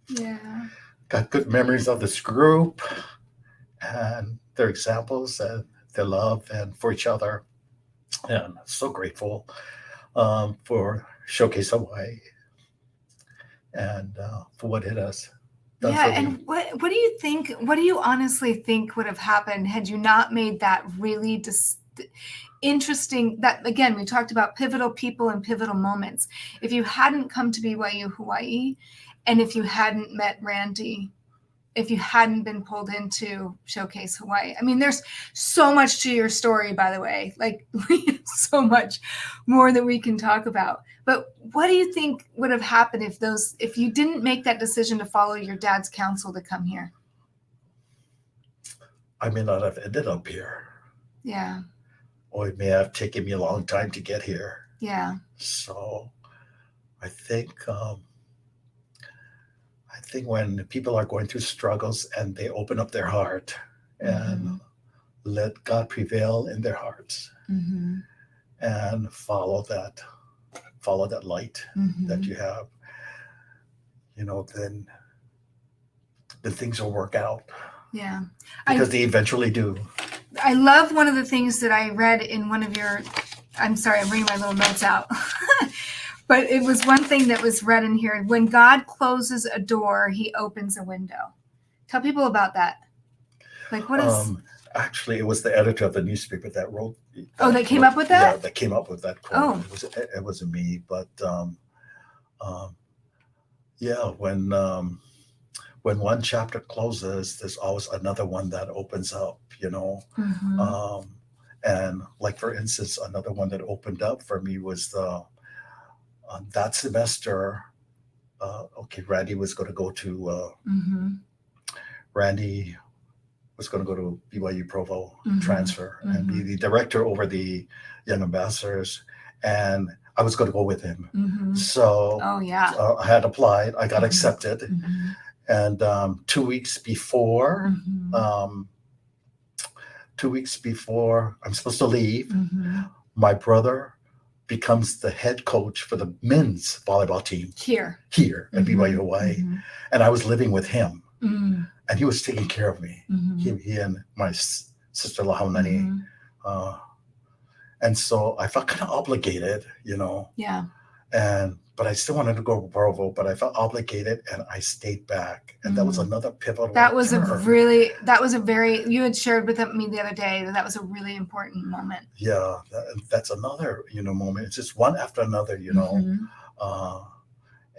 Yeah. Got good memories of this group and their examples and their love and for each other. And so grateful for Showcase Hawaii and for what it has done Yeah, for me. and what do you think? What do you honestly think would have happened had you not made that really interesting? That again, we talked about pivotal people and pivotal moments. If you hadn't come to BYU-Hawaii, and if you hadn't met Randy, if you hadn't been pulled into Showcase Hawaii, I mean, there's so much to your story, by the way. Like, so much more that we can talk about. But what do you think would have happened if you didn't make that decision to follow your dad's counsel to come here? I may not have ended up here, Yeah. or it may have taken me a long time to get here. Yeah. So I think when people are going through struggles and they open up their heart and let God prevail in their hearts Mm-hmm. and follow that light Mm-hmm. that you have, then things will work out Yeah. because they eventually do. I love one of the things that I read in one of your, I'm sorry, I'm bringing my little notes out. But it was one thing that was read in here. When God closes a door, he opens a window. Tell people about that. Like, what is... Actually, it was the editor of the newspaper that wrote. that came up with that? Yeah, that came up with that quote. Oh. It wasn't me, but when one chapter closes, there's always another one that opens up. Mhm. And like for instance, another one that opened up for me was that semester okay, Randy was going to go to Mm-hmm. Randy was going to go to BYU Provo, Mm-hmm. transfer, and be Mm-hmm. the director over the young ambassadors, and I was going to go with him. Mm-hmm. So Oh yeah. I had applied, I got Mhm. accepted, Mm-hmm. and 2 weeks before, Mm-hmm. 2 weeks before I'm supposed to leave, Mm-hmm. my brother becomes the head coach for the men's volleyball team Here. here at Mhm. BYU-Hawaii, Mhm. and I was living with him, Mm. and he was taking care of me. Mhm. He and my sister Lahaunani. Mhm. Uh, and so I felt kind of obligated, Yeah. but I still wanted to go to Provo, but I felt obligated, and I stayed back. And that was Mm. another pivotal That was turn. you had shared with me the other day that was a really important moment. Yeah, that's another, moment. It's just one after another, Mhm. uh,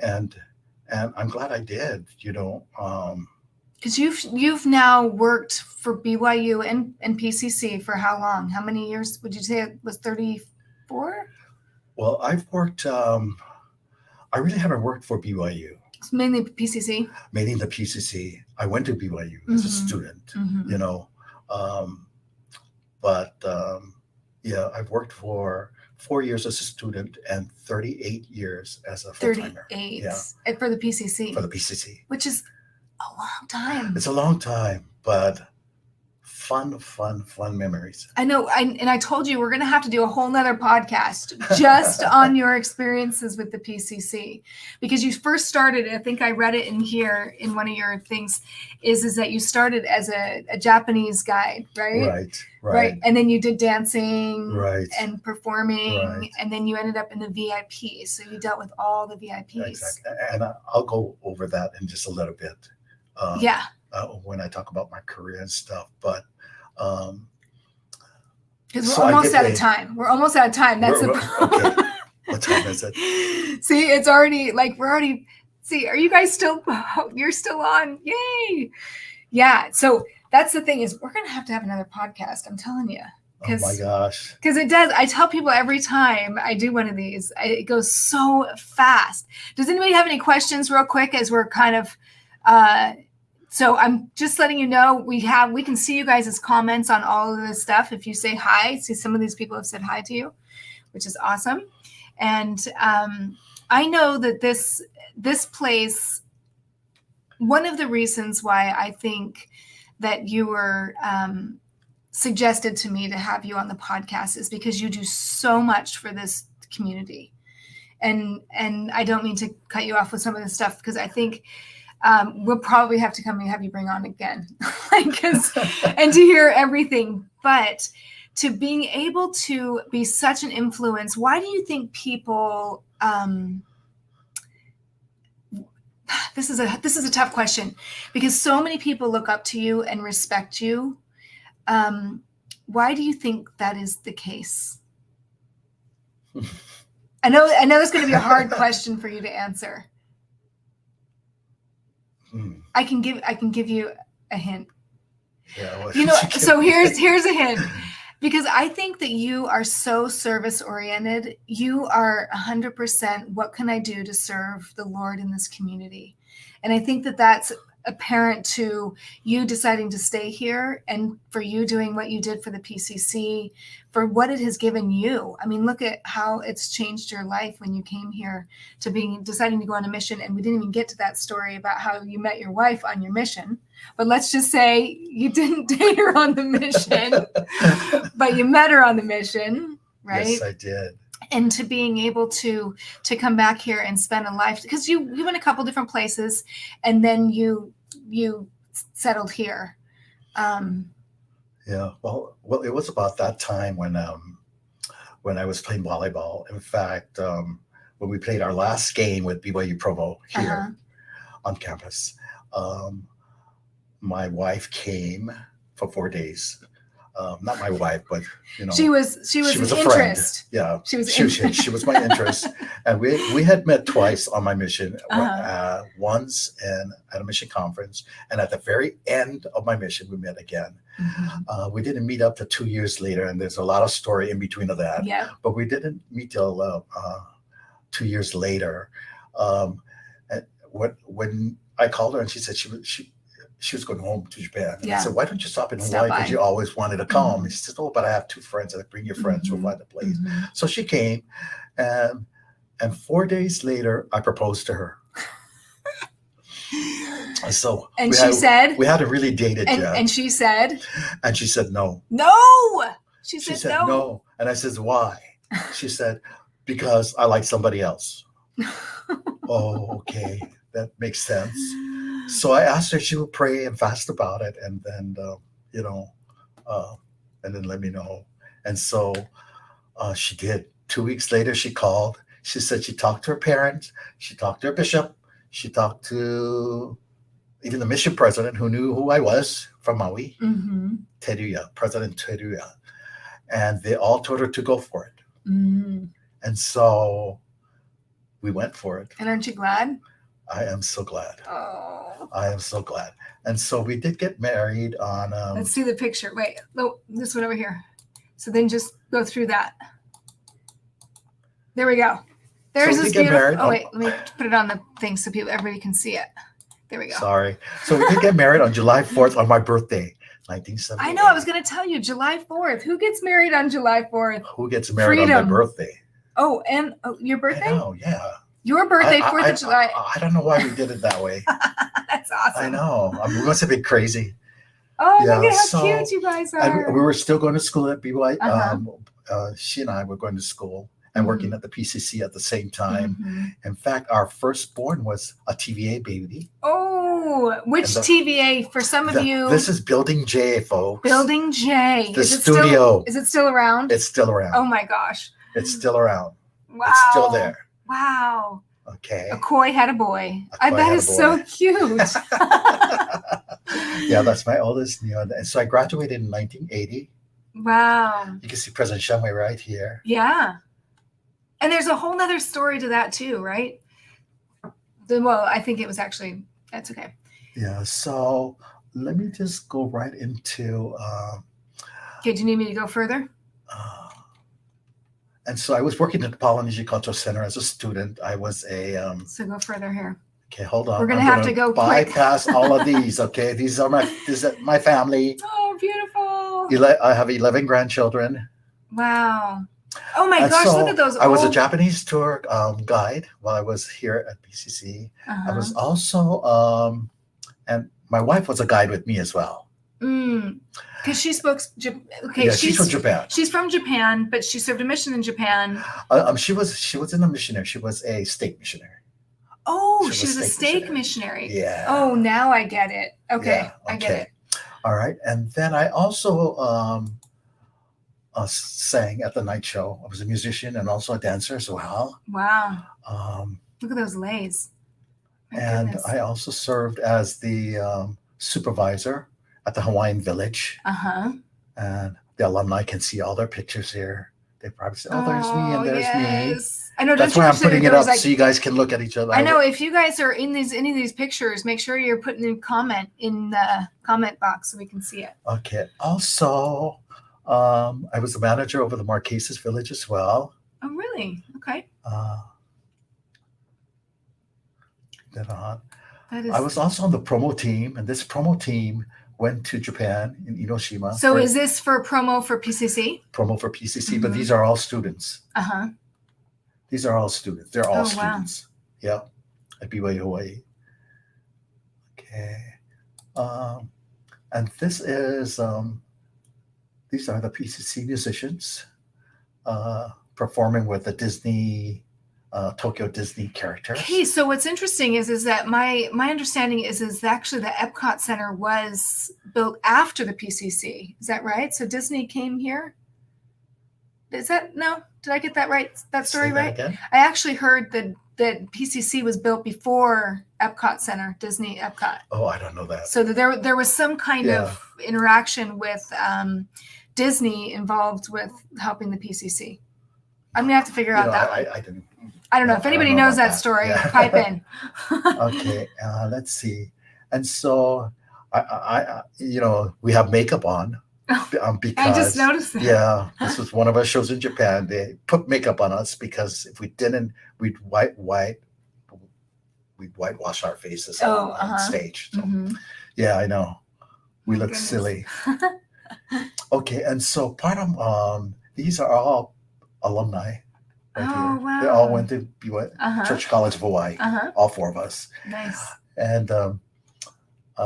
and I'm glad I did, Because you've now worked for BYU and PCC for how long? How many years would you say it was? 34? Well, I've worked. I really haven't worked for BYU. It's mainly PCC. Mainly the PCC. I went to BYU as a student, Mhm. But yeah, I've worked for 4 years as a student and 38 years as a full timer. 38. Yeah, And for the PCC. for the PCC. Which is a long time. It's a long time, but fun memories. I know. I told you we're going to have to do a whole nother podcast just on your experiences with the PCC, because you first started, I think I read it in here in one of your things, is that you started as a Japanese guide, right? Right. And then you did dancing and performing, and then you ended up in the VIP. So you dealt with all the VIPs. Exactly. And I'll go over that in just a little bit. Yeah. When I talk about my career and stuff, but because we're almost out of time. We're almost out of time. That's the problem. Okay. What time is it? See, it's already see, are you guys still, you're still on? Yay. Yeah. So that's the thing, is we're going to have another podcast. I'm telling you. Oh my gosh. Because it does. I tell people every time I do one of these, it goes so fast. Does anybody have any questions real quick as we're kind of, so I'm just letting you know we can see you guys' comments on all of this stuff. If you say hi, see some of these people have said hi to you, which is awesome. And I know that this place, one of the reasons why I think that you were suggested to me to have you on the podcast is because you do so much for this community. And I don't mean to cut you off with some of this stuff, because I think we'll probably have to come and have you bring on again, and to hear everything. But to being able to be such an influence, why do you think people? This is a tough question, because so many people look up to you and respect you. Why do you think that is the case? I know it's going to be a hard question for you to answer. I can give you a hint. Yeah, so here's a hint. Because I think that you are so service oriented. You are 100%. What can I do to serve the Lord in this community? And I think that that's apparent to you deciding to stay here, and for you doing what you did for the PCC, for what it has given you. I mean, look at how it's changed your life when you came here to deciding to go on a mission. And we didn't even get to that story about how you met your wife on your mission. But let's just say you didn't date her on the mission, but you met her on the mission, right? Yes, I did. And to being able to come back here and spend a life, because you went a couple different places, and then you settled here. Yeah, well, it was about that time when I was playing volleyball. In fact, when we played our last game with BYU Provo here on campus, my wife came for 4 days. Not my wife, but she was an interest. Yeah, she was my interest, and we had met twice on my mission. Once at a mission conference, and at the very end of my mission, we met again. Mm-hmm. We didn't meet up till 2 years later, and there's a lot of story in between of that. Yeah, but we didn't meet till 2 years later. when I called her and she said she was going home to Japan. And I Yeah. said, why don't you stop in Stop Hawaii? by. Because you always wanted to come. Mhm. And she said, oh, but I have 2 friends. And I bring your friends. We'll Mhm. find a place. Mhm. So she came, and 4 days later, I proposed to her. So And she said, we hadn't really dated yet. and she said, And she said no. no. She She said said no. And I said, why? She said, because I like somebody else. Oh, okay. That makes sense. So I asked her if she would pray and fast about it, and then, and then let me know. And so she did. 2 weeks later, she called. She said she talked to her parents. She talked to her bishop. She talked to even the mission president, who knew who I was from Maui, Mm-hmm. Teruya, President Teruya. And they all told her to go for it. Mm. And so we went for it. And aren't you glad? I am so glad. Oh. I am so glad. And so we did get married on. Let's see the picture. Wait, no, this one over here. So then just go through that. There we go. There's So we this get beautiful. married Oh on- wait, let me put it on the thing so everybody can see it. There we go. Sorry. So we did get married on July 4th on my birthday, 1978. I know. I was going to tell you, July 4th. Who gets married on July 4th? Who gets married on Freedom. their birthday? Oh, and your birthday? I know, yeah. Your birthday, 4th of July. I don't know why we did it that way. That's awesome. I know. We must have been crazy. Oh, Yeah, look at how so- cute you guys And are. we were still going to school at BYU. Uh-huh. She and I were going to school and working at the PCC at the same time. Mhm. In fact, our firstborn was a TVA baby. Oh, which And the- TVA? For some of you, This is Building J, folks. Building J. The Is it studio. Is it still around? It's still around. Oh my gosh. It's still around. Wow. It's still there. Wow. Okay. Akoi had a boy. Akoi That had a is so boy. cute. Yeah, that's my oldest. And so I graduated in 1980. Wow. You can see President Shumway right here. Yeah. And there's a whole nother story to that too, right? Well, I think it was actually, that's okay. Yeah, so let me just go right into Okay, do you need me to go further? and so I was working at the Polynesian Cultural Center as a student. I was a So go further here. okay, hold on. We're gonna I'm have to go quick. bypass all of these. Okay, this is my family. Oh, beautiful. I have 11 grandchildren. Wow. Oh my And gosh, so look at those. I was a old- Japanese tour guide while I was here at BCC. I Uh-huh. was also, and my wife was a guide with me as well. Because she spoke, okay, Yeah, she's from Japan. She's from Japan, but she served a mission in Japan. She wasn't a missionary. She was a stake missionary. Oh, She she was was a stake missionary. Yeah. Oh, now I get it. Okay, Yeah, I get it. All right. And then I also sang at the night show. I was a musician and also a dancer as well. Wow. Um, Look at those lays. My and goodness. I also served as the supervisor at the Hawaiian Village. Uh-huh. And the alumni can see all their pictures here. They probably say, oh, there's me and there's me. yes. I know. That's don't why you I'm wish there putting it was, up so you guys can look at each other. I know if you guys are in any of these pictures, make sure you're putting in comment in the comment box so we can see it. Okay. Also, I was the manager over the Marquesas Village as well. Oh, really? Okay. Then That is. I was also on the promo team, and this promo team went to Japan in Enoshima. So for is this for promo for PCC? promo for PCC? But Mhm. these are all students. Uh-huh. These are all students. They're all Oh, wow. students. Yeah, at BYU-Hawaii. Okay. And this is these are the PCC musicians performing with the Disney Tokyo Disney characters. Okay, so what's interesting is that my understanding is actually the Epcot Center was built after the PCC. Is that right? So Disney came here? Is that no? Did I get that right? That story Say that right? again? I actually heard that PCC was built before Epcot Center, Disney Epcot. Oh, I don't know that. So that there was some kind Yeah. of interaction with Disney involved with helping the PCC. I'm gonna have to figure out that one. I didn't. I don't know yeah, if I don't anybody know knows about that that. story. Yeah. Pipe in. Okay, let's see. And so I we have makeup on because I just noticed that. yeah, this was one of our shows in Japan. They put makeup on us because if we didn't, we'd we'd whitewash our faces Oh, on stage. So, Mhm. yeah, I know. We My look goodness. silly. Okay, and so part of these are all alumni right Oh, here. They all wow. went to Uh-huh. Church College of Hawaii. Uh-huh. All four of us. Nice. And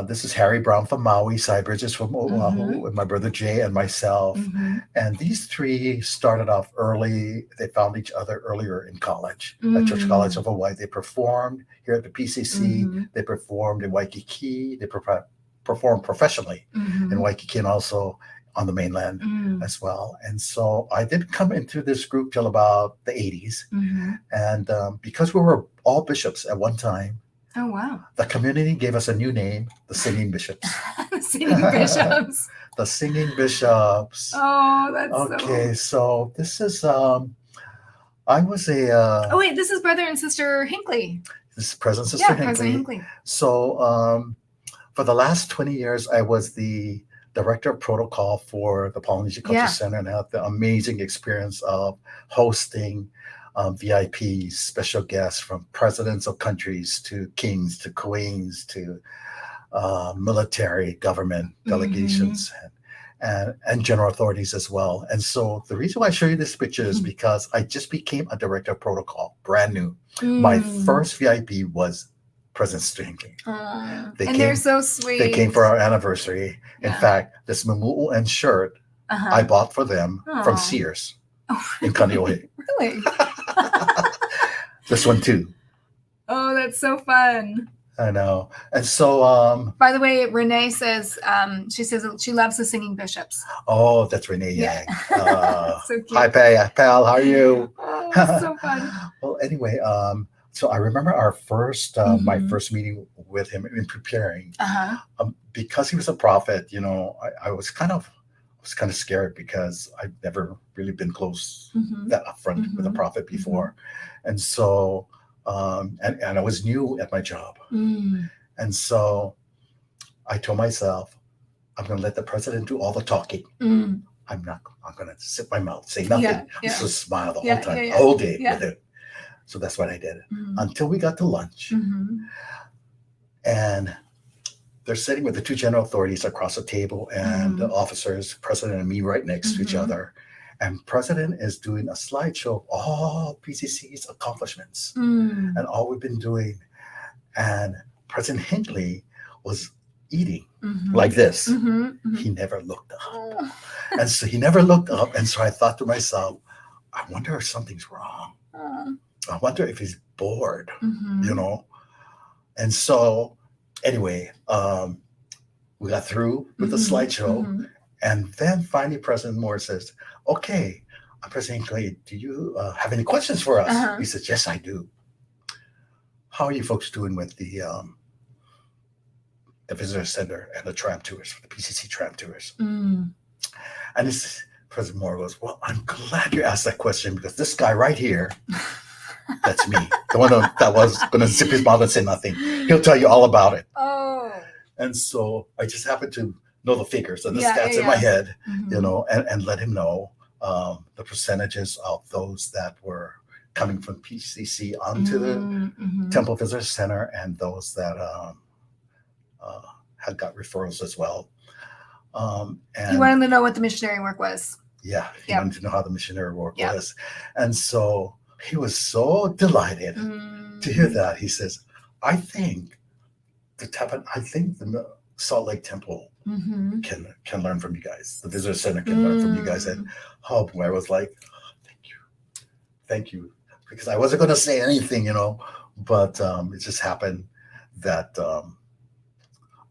this is Harry Brown from Maui, Cy Bridges from Oahu, and my brother Jay and myself. Mhm. And these three started off early. They found each other earlier in college at Church College of Hawaii. They performed here at the PCC. Mhm. They performed in Waikiki. They performed professionally in Waikiki and also on the mainland as well. And so I didn't come into this group till about the 80s. And because we were all bishops at one time, Oh, wow. the community gave us a new name, the Singing Bishops. Singing Bishops. The Singing Bishops. Oh, that's Okay, so this is I was a Oh, wait, this is brother and sister Hinckley. This is President Sister Hinckley. President Hinckley. So for the last 20 years, I was the director of protocol for the Polynesian Culture Center, and had the amazing experience of hosting VIPs, special guests from presidents of countries to kings to queens to military government delegations and general authorities as well. And so the reason why I show you this picture is because I just became a director of protocol, brand new. My first VIP was President Hinckley. They're so sweet. They came for our anniversary. In fact, this mamu'u and shirt I bought for them from Sears in Kaneohe. Really? This one too. Oh, that's so fun. I know. And so by the way, Renee says she says she loves the Singing Bishops. Oh, that's Renee Yang. So cute. Hi pal, how are you? Oh, so fun. Well, anyway, so I remember our first my first meeting with him in preparing. Because he was a prophet, you know, I was kind of scared because I'd never really been close that upfront with a prophet before. And so and I was new at my job. And so I told myself, I'm going to let the president do all the talking. I'm going to sit my mouth, say nothing. Just smile the whole time, the whole day with it. So that's what I did until we got to lunch. And they're sitting with the two general authorities across the table and the officers, president and me right next to each other. And president is doing a slideshow of all PCC's accomplishments and all we've been doing. And President Hinckley was eating like this. He never looked up. And so he never looked up. And so I thought to myself, I wonder if something's wrong. I wonder if he's bored, you know? And so anyway, we got through with the slideshow. And then finally, President Moore says, okay, President Hinckley, do you have any questions for us? He says, yes, I do. How are you folks doing with the visitor center and the tram tours, the PCC tram tours? And President Moore goes, well, I'm glad you asked that question because this guy right here, that's me, the one that was going to zip his mouth and say nothing. He'll tell you all about it. And so I just happened to know the figures and the stats in my head, you know, and let him know the percentages of those that were coming from PCC onto the Temple Visitor Center and those that had got referrals as well. And he wanted to know what the missionary work was. Yeah, he wanted to know how the missionary work was. And so he was so delighted to hear that. He says, I think the Salt Lake Temple can learn from you guys. The visitor center can learn from you guys. And oh boy, I was like, thank you. Because I wasn't going to say anything, you know, but it just happened that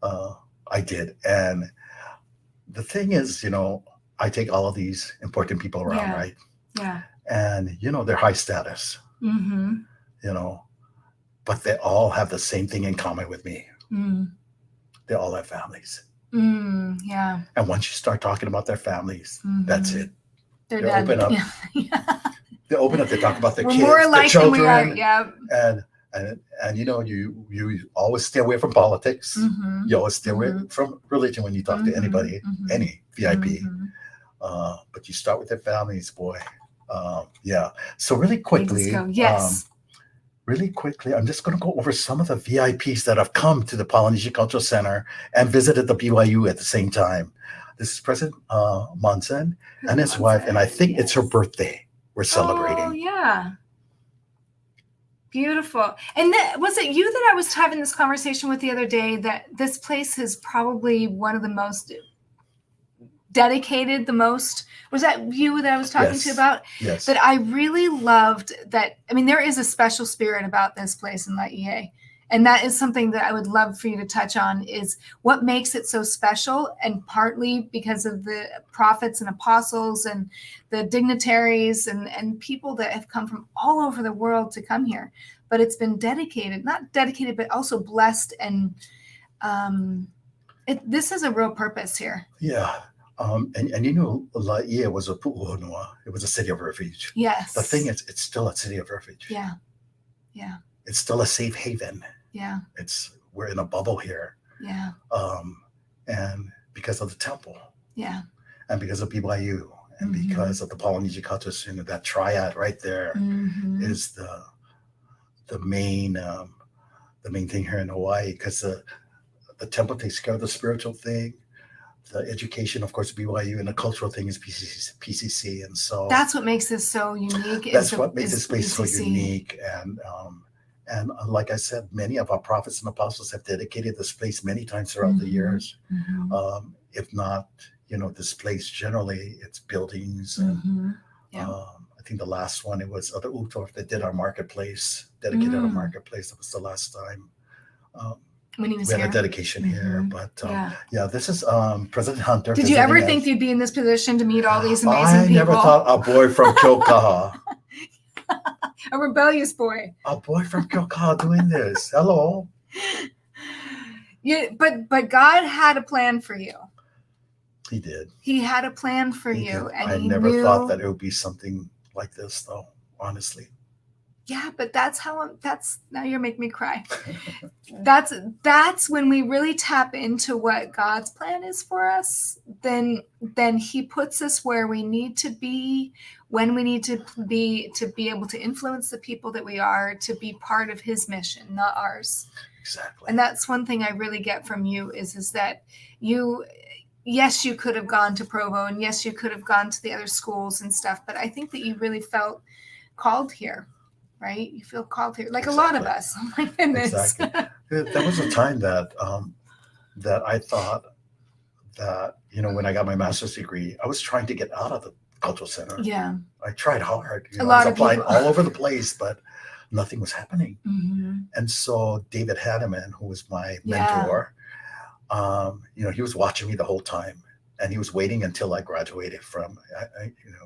I did. And the thing is, you know, I take all of these important people around, right? Yeah. And, you know, they're high status, you know, but they all have the same thing in common with me. They all have families. Yeah. And once you start talking about their families, that's it. They open up. They open up. They talk about their kids, more alike their children, than we are. And you know, you always stay away from politics. You always stay away from religion when you talk to anybody, any VIP. But you start with their families, boy. So really quickly, really quickly, I'm just going to go over some of the VIPs that have come to the Polynesian Cultural Center and visited the BYU at the same time. This is President Monson and his wife, and I think it's her birthday we're celebrating. Oh, yeah. Beautiful. And was it you that I was having this conversation with the other day, that this place is probably one of the most dedicated, was that you that I was talking to about? Yes. That I really loved that. I mean, there is a special spirit about this place in Laie. And that is something that I would love for you to touch on, is what makes it so special, and partly because of the prophets and apostles and the dignitaries and people that have come from all over the world to come here. But it's been not dedicated, but also blessed. And this is a real purpose here. Yeah. And you know, Laie was a pu'uhonua. It was a city of refuge. Yes. The thing is, it's still a city of refuge. Yeah. Yeah. It's still a safe haven. Yeah. We're in a bubble here. Yeah. And because of the temple. Yeah. And because of BYU, and because of the Polynesian Cultural Center, that triad right there is the main thing here in Hawaii, because the temple takes care of the spiritual thing, the education, of course, BYU, and the cultural thing is PCC. And so that's what makes this so unique. That's what makes this place so unique. And like I said, many of our prophets and apostles have dedicated this place many times throughout the years. If not, you know, this place generally, it's buildings. And I think the last one, it was Other Utorf that did our marketplace, dedicated our marketplace. That was the last time. When he was we here. had a dedication here. But this is President Hunter. Did you ever think you'd be in this position to meet all these amazing people? I never thought a boy from Kilkaha. A rebellious boy. A boy from Kilkaha doing this. Hello. Yeah, but God had a plan for you. He did. He had a plan for you. Did. And I never thought that it would be something like this, though, honestly. Yeah, but now you're making me cry. That's when we really tap into what God's plan is for us. Then he puts us where we need to be, when we need to be able to influence the people that we are, to be part of his mission, not ours. Exactly. And that's one thing I really get from you is that yes, you could have gone to Provo, and yes, you could have gone to the other schools and stuff, but I think that you really felt called here. Right? You feel called here, like a lot of us. Oh my goodness. Exactly. There was a time that I thought that, you know, when I got my master's degree, I was trying to get out of the cultural center. Yeah. I tried hard. You know, I was applying all over the place, but nothing was happening. Mm-hmm. And so David Hanneman, who was my mentor, you know, he was watching me the whole time. And he was waiting until I graduated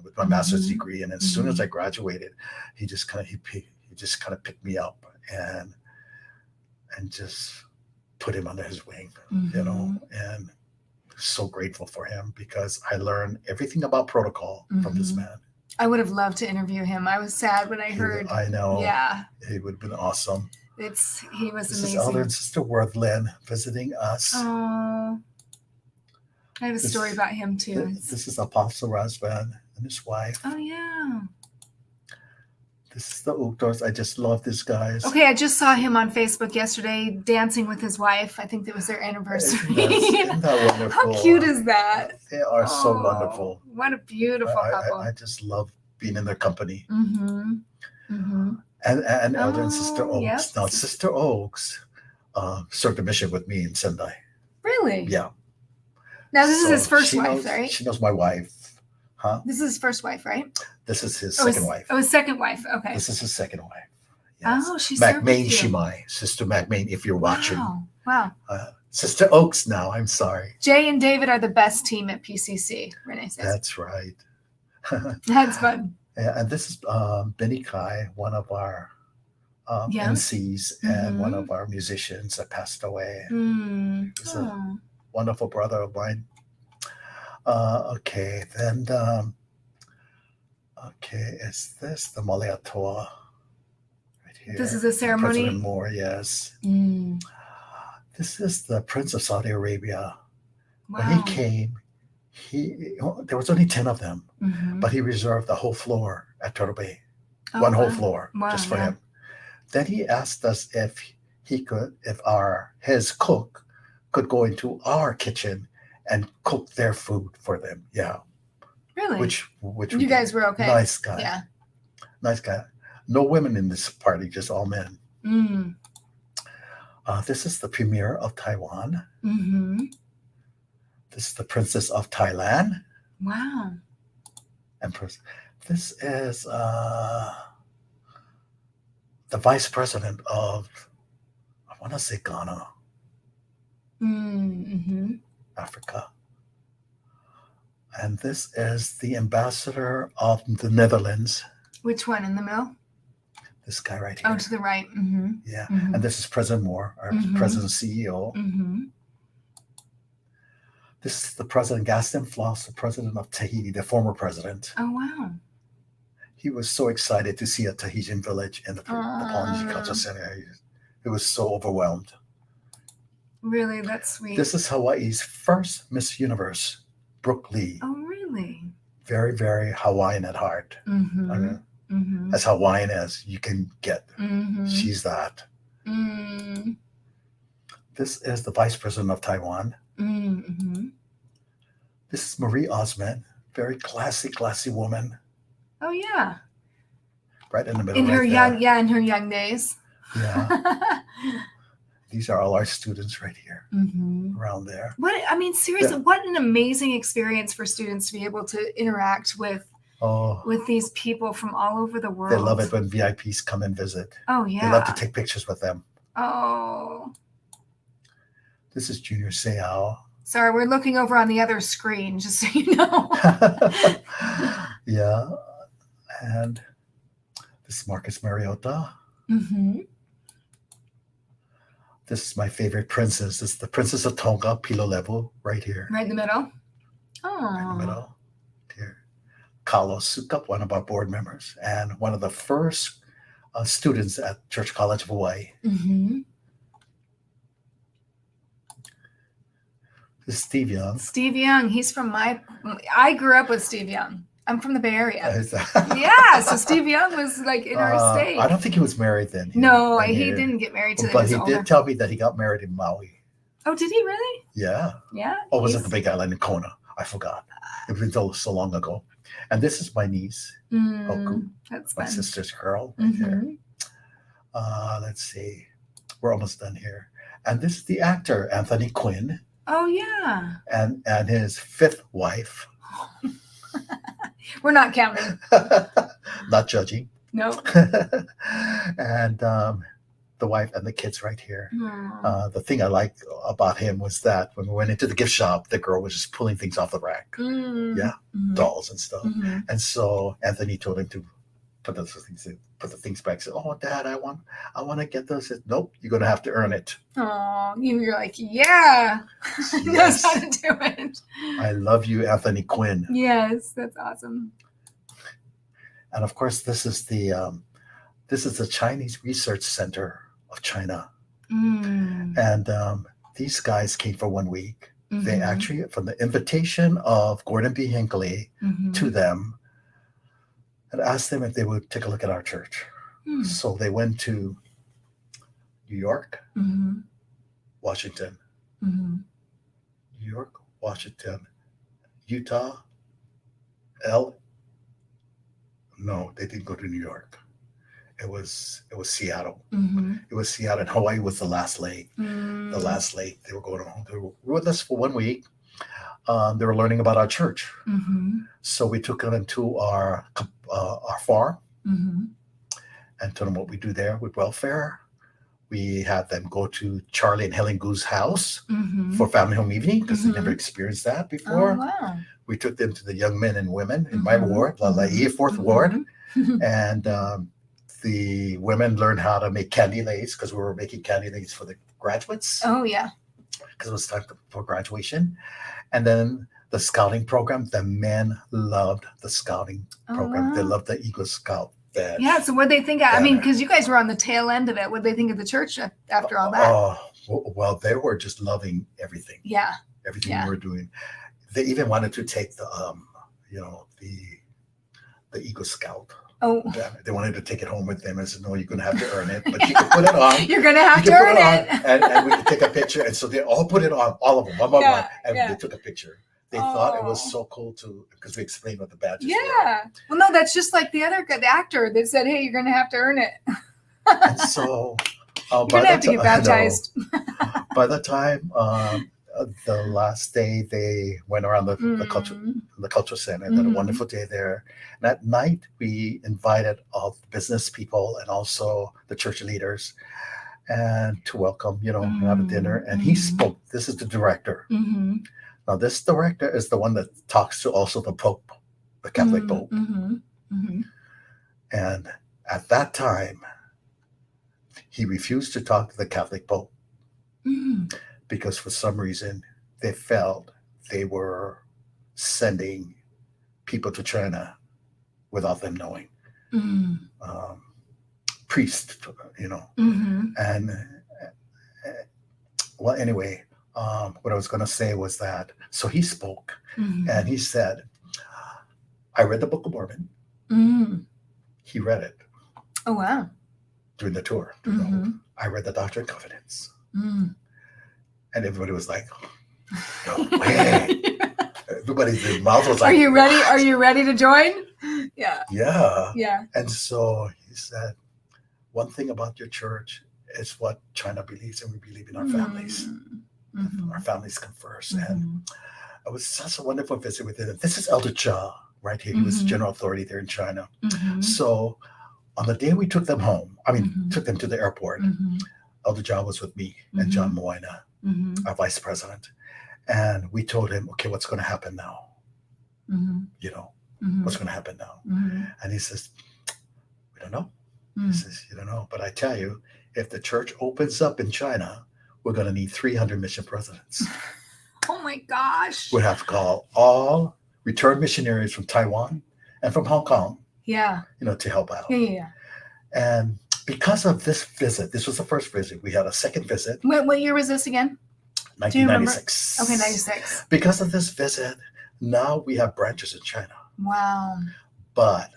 with my master's degree. And as soon as I graduated, he just kind of picked me up and just put him under his wing, you know, and so grateful for him, because I learned everything about protocol from this man. I would have loved to interview him. I was sad when I heard. I know. Yeah. It would have been awesome. He was amazing. This is amazing. Elder and Sister Worthlin visiting us. Oh. I have a story about him too. This is Apostle Razvan and his wife. Oh yeah. This is the Uktors. I just love these guys. Okay, I just saw him on Facebook yesterday dancing with his wife. I think that was their anniversary. Isn't that wonderful? How cute is that? They are so wonderful. What a beautiful couple. I just love being in their company. Mm-hmm. Mm-hmm. And Elder and Sister Oaks. Yes. Now, Sister Oaks served a mission with me in Sendai. Really? Yeah. Now, this is his first wife, right? She knows my wife. Huh? This is his first wife, right? This is his second wife. Oh, his second wife. Okay. This is his second wife. Yes. Oh, she's McMain Shimai. Sister McMain, if you're watching. Wow. Sister Oaks now, I'm sorry. Jay and David are the best team at PCC, Renee says. That's right. That's fun. And this is Benny Kai, one of our MCs and one of our musicians that passed away. He's a wonderful brother of mine. Okay, then, is this the Maleatoa right here? This is a ceremony? President Moore, yes. This is the Prince of Saudi Arabia. Wow. When he came, there was only 10 of them, but he reserved the whole floor at Turtle Bay. One whole floor just for him. Then he asked us if his cook could go into our kitchen and cook their food for them. Yeah. Really? Which we you did. guys were okay. Nice guy. Yeah. Nice guy. No women in this party, just all men. Mm. This is the premier of Taiwan. Mm-hmm. This is the princess of Thailand. Wow. Empress. This is the vice president of, I want to say Ghana, Mm-hmm. Africa. And this is the ambassador of the Netherlands. Which one in the middle? This guy right here. Oh, to the right. Mm-hmm. Yeah. Mm-hmm. And this is President Moore, our president CEO. Mm-hmm. This is the president, Gaston Floss, the president of Tahiti, the former president. Oh, wow. He was so excited to see a Tahitian village in the Polynesian Cultural Center. He was so overwhelmed. Really? That's sweet. This is Hawaii's first Miss Universe, Brooke Lee. Oh, really? Very, very Hawaiian at heart. Mm-hmm. I mean, Mm-hmm. as Hawaiian as you can get. Mm-hmm. She's that. Mm-hmm. This is the vice president of Taiwan. Mm-hmm. This is Marie Osmond, very classy woman. Oh, yeah. Right in the middle. In her right there. in her young days. Yeah. These are all our students right here, Mm-hmm. around there. Seriously, Yeah. what an amazing experience for students to be able to interact with these people from all over the world. They love it when VIPs come and visit. Oh, yeah. They love to take pictures with them. Oh. This is Junior Seau. Sorry, we're looking over on the other screen, just so you know. Yeah. And this is Marcus Mariota. Mm-hmm. This is my favorite princess. This is the Princess of Tonga, Pilo Level, right here. Right in the middle. Oh. Right in the middle. Here. Carlos Sukup, one of our board members, and one of the first students at Church College of Hawaii. Mm-hmm. This is Steve Young. Steve Young. He's from I grew up with Steve Young. I'm from the Bay Area. Yeah. Yeah, so Steve Young was like in our state. I don't think he was married then. No, he didn't get married till he but was he older. did tell me that he got married in Maui. Oh, did he really? Yeah. Yeah. Or was it the Big Island in Kona? I forgot. It was so long ago. And this is my niece, Hoku, That's my fun. sister's girl right there. Let's see. We're almost done here. And this is the actor, Anthony Quinn, Oh, yeah. and his fifth wife. We're not counting. Not judging. No. And the wife and the kids right here. Mm. The thing I liked about him was that when we went into the gift shop, the girl was just pulling things off the rack, Yeah. Mhm. dolls and stuff. Mhm. And so Anthony told him to put the things back. Said, "Oh, Dad, I want to get those." Said, "Nope, you're gonna have to earn it." Oh, you're like, yeah. Knows Yes. how to do it. I love you, Anthony Quinn. Yes, that's awesome. And of course, this is the Chinese Research Center of China. Mm. And these guys came for 1 week. They Mhm. actually, from the invitation of Gordon B. Hinckley Mhm. to them, and asked them if they would take a look at our church. Mm. So they went to New York, Mhm. Washington, Mhm. New York, Washington, Utah, No, they didn't go to New York. It was Seattle. Mhm. It was Seattle, and Hawaii was the last leg. Mm. The last leg. They were going home. They were with us for 1 week. They were learning about our church. Mhm. So we took them to our farm Mhm. and told them what we do there with welfare. We had them go to Charlie and Helen Goo's house Mhm. for family home evening because they Mhm. never experienced that Oh, before. wow. We took them to the young men and women in my Mhm. ward, Lala'i, fourth ward. Mhm. And the women learned how to make candy lace because we were making candy lace for the graduates Oh, yeah. because it was time for graduation. And then the scouting program, the men loved the scouting Oh, program. They wow. loved the Eagle Scout badge. Yeah, so what they think? I mean, Banner. because you guys were on the tail end of it. What they think of the church after all that? Oh, well, they were just loving everything Yeah. we were doing. They even wanted to take the Eagle Scout Oh, They wanted to take it home with them. I said, no, you're going to have to earn it, but you can put it on. you're gonna have to earn it. And we can take a picture. And so they all put it on, all of them, one by one, and they took a picture. They thought it was so cool because we explained what the badges were. Well, no, that's just like the actor that said, hey, you're going to have to earn it. And so you're going to have to get baptized. By the time the last day, they went around the cultural center and had a wonderful day there. And at night, we invited all the business people and also the church leaders and to welcome, have a dinner. And he spoke. This is the director. Now, this director is the one that talks to also the Pope, the Catholic Pope. And at that time, he refused to talk to the Catholic Pope because for some reason they felt they were sending people to China without them knowing. Priests, And well, anyway, what I was going to say was that, so he spoke and he said, I read the Book of Mormon. He read it. Oh, wow. During the tour. I read the Doctrine and Covenants. And everybody was like, no way. Everybody's mouth was like, Are you ready? Are you ready to join? Yeah. Yeah. And so he said, one thing about your church is what China believes, and we believe in our families. Our families come first. And it was such a wonderful visit with him. This is Elder Cha right here. He was general authority there in China. So on the day we took them home, took them to the airport, Elder Cha was with me and John Moina, our vice president. And we told him, okay, what's going to happen now? What's going to happen now? And he says, we don't know. He says, you don't know. But I tell you, if the church opens up in China, we're going to need 300 mission presidents. Oh my gosh. We'll have to call all returned missionaries from Taiwan and from Hong Kong. To help out. And because of this visit, this was the first visit. We had a second visit. What year was this again? 1996. Okay, 96. Because of this visit, now we have branches in China. Wow. But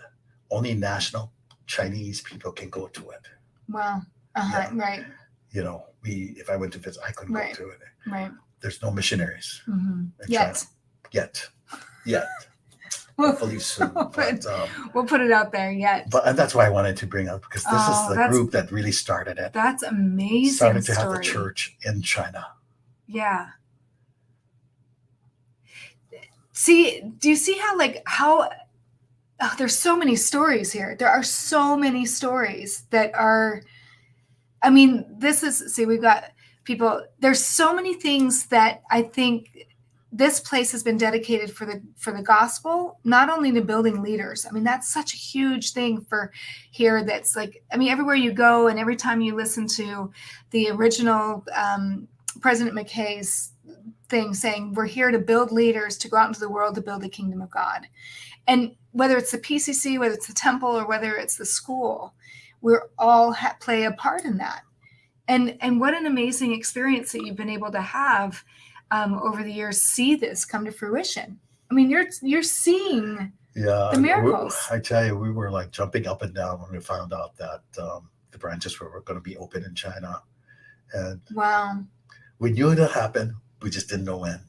only national Chinese people can go to it. Wow. Right. If I went to visit, I couldn't go to it. Right. There's no missionaries in Yet. China. Hopefully soon. We'll put it out there yet. And that's why I wanted to bring up, because this is the group that really started it. That's amazing. Started to have the church in China. Yeah. See, do you see how there's so many stories here. There are so many stories that are, we've got people, there's so many things that I think this place has been dedicated for the gospel, not only to building leaders. That's such a huge thing for here. That's everywhere you go and every time you listen to the original President McKay's thing saying, we're here to build leaders, to go out into the world to build the kingdom of God. And whether it's the PCC, whether it's the temple, or whether it's the school, we're all play a part in that. And what an amazing experience that you've been able to have over the years, see this come to fruition. You're seeing the miracles. I tell you, we were like jumping up and down when we found out that the branches were going to be open in China. And wow. We knew it'd happen. We just didn't know when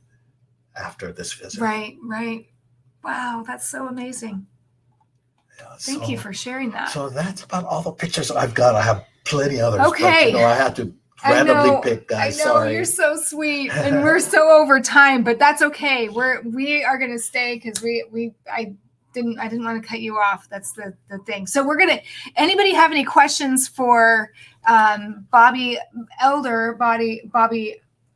after this visit. Right. Wow, that's so amazing. Thank you for sharing that. So that's about all the pictures I've got. I have plenty others. Okay. But, I had to randomly pick, guys. I know, sorry. You're so sweet, and we're so over time, but that's okay. We are going to stay because I didn't want to cut you off. That's the thing. So anybody have any questions for Bobby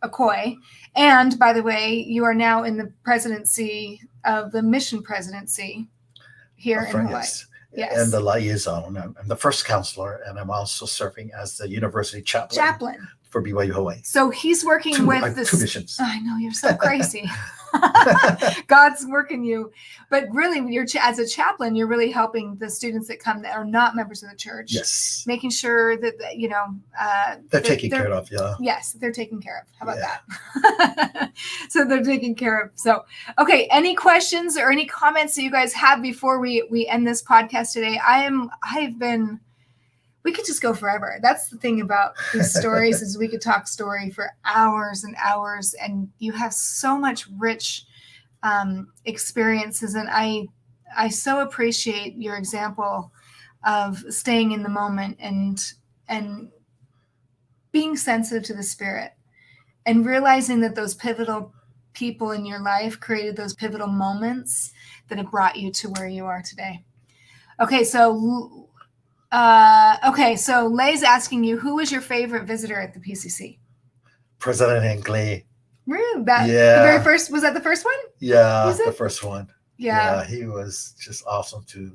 Akoi? And by the way, you are now in the presidency of the mission presidency here in Hawaii. Yes. And the liaison. I'm the first counselor, and I'm also serving as the university chaplain. for BYU-Hawaii. So he's working with this. 2 missions. I know, you're so crazy. God's working you. But really, as a chaplain, you're really helping the students that come that are not members of the church. Yes. Making sure that, They're taken care of, yeah. Yes, they're taken care of. How about that? So they're taken care of. So, okay, any questions or any comments that you guys have before we end this podcast today? We could just go forever. That's the thing about these stories is we could talk story for hours and hours, and you have so much rich experiences. And I so appreciate your example of staying in the moment and being sensitive to the Spirit and realizing that those pivotal people in your life created those pivotal moments that have brought you to where you are today. Okay, so Lay's asking you, who was your favorite visitor at the PCC? President Hinckley. Really? The very first, was that the first one? Yeah, the first one. Yeah. He was just awesome to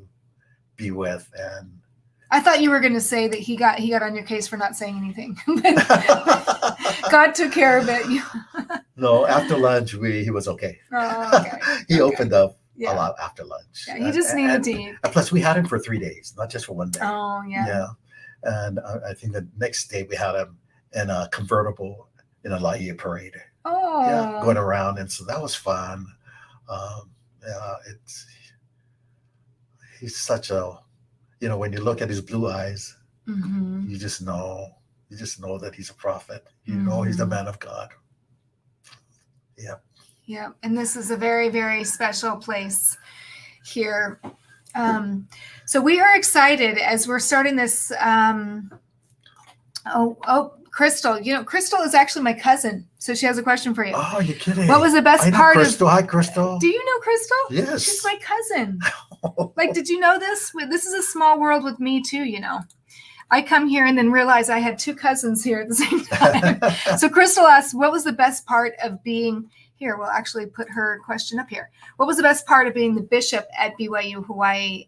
be with. And I thought you were going to say that he got on your case for not saying anything. God took care of it. No, after lunch, he was okay. Oh, okay. He opened up a lot after lunch. Yeah, he just needed to eat. And plus, we had him for 3 days, not just for 1 day. Oh, yeah. Yeah. And I think the next day we had him in a convertible in a Laie parade. Oh. Yeah, going around. And so that was fun. He's such a, when you look at his blue eyes, mm-hmm. you just know that he's a prophet. You know he's the man of God. Yeah. Yeah. And this is a very, very special place here. So we are excited as we're starting this. Crystal, Crystal is actually my cousin. So she has a question for you. Oh, you're kidding. What was the best part of Crystal? Hi, Crystal. Do you know Crystal? Yes. She's my cousin. Did you know this? This is a small world with me too, I come here and then realize I had 2 cousins here at the same time. So Crystal asked, what was the best part of being here? We'll actually put her question up here. What was the best part of being the bishop at BYU-Hawaii?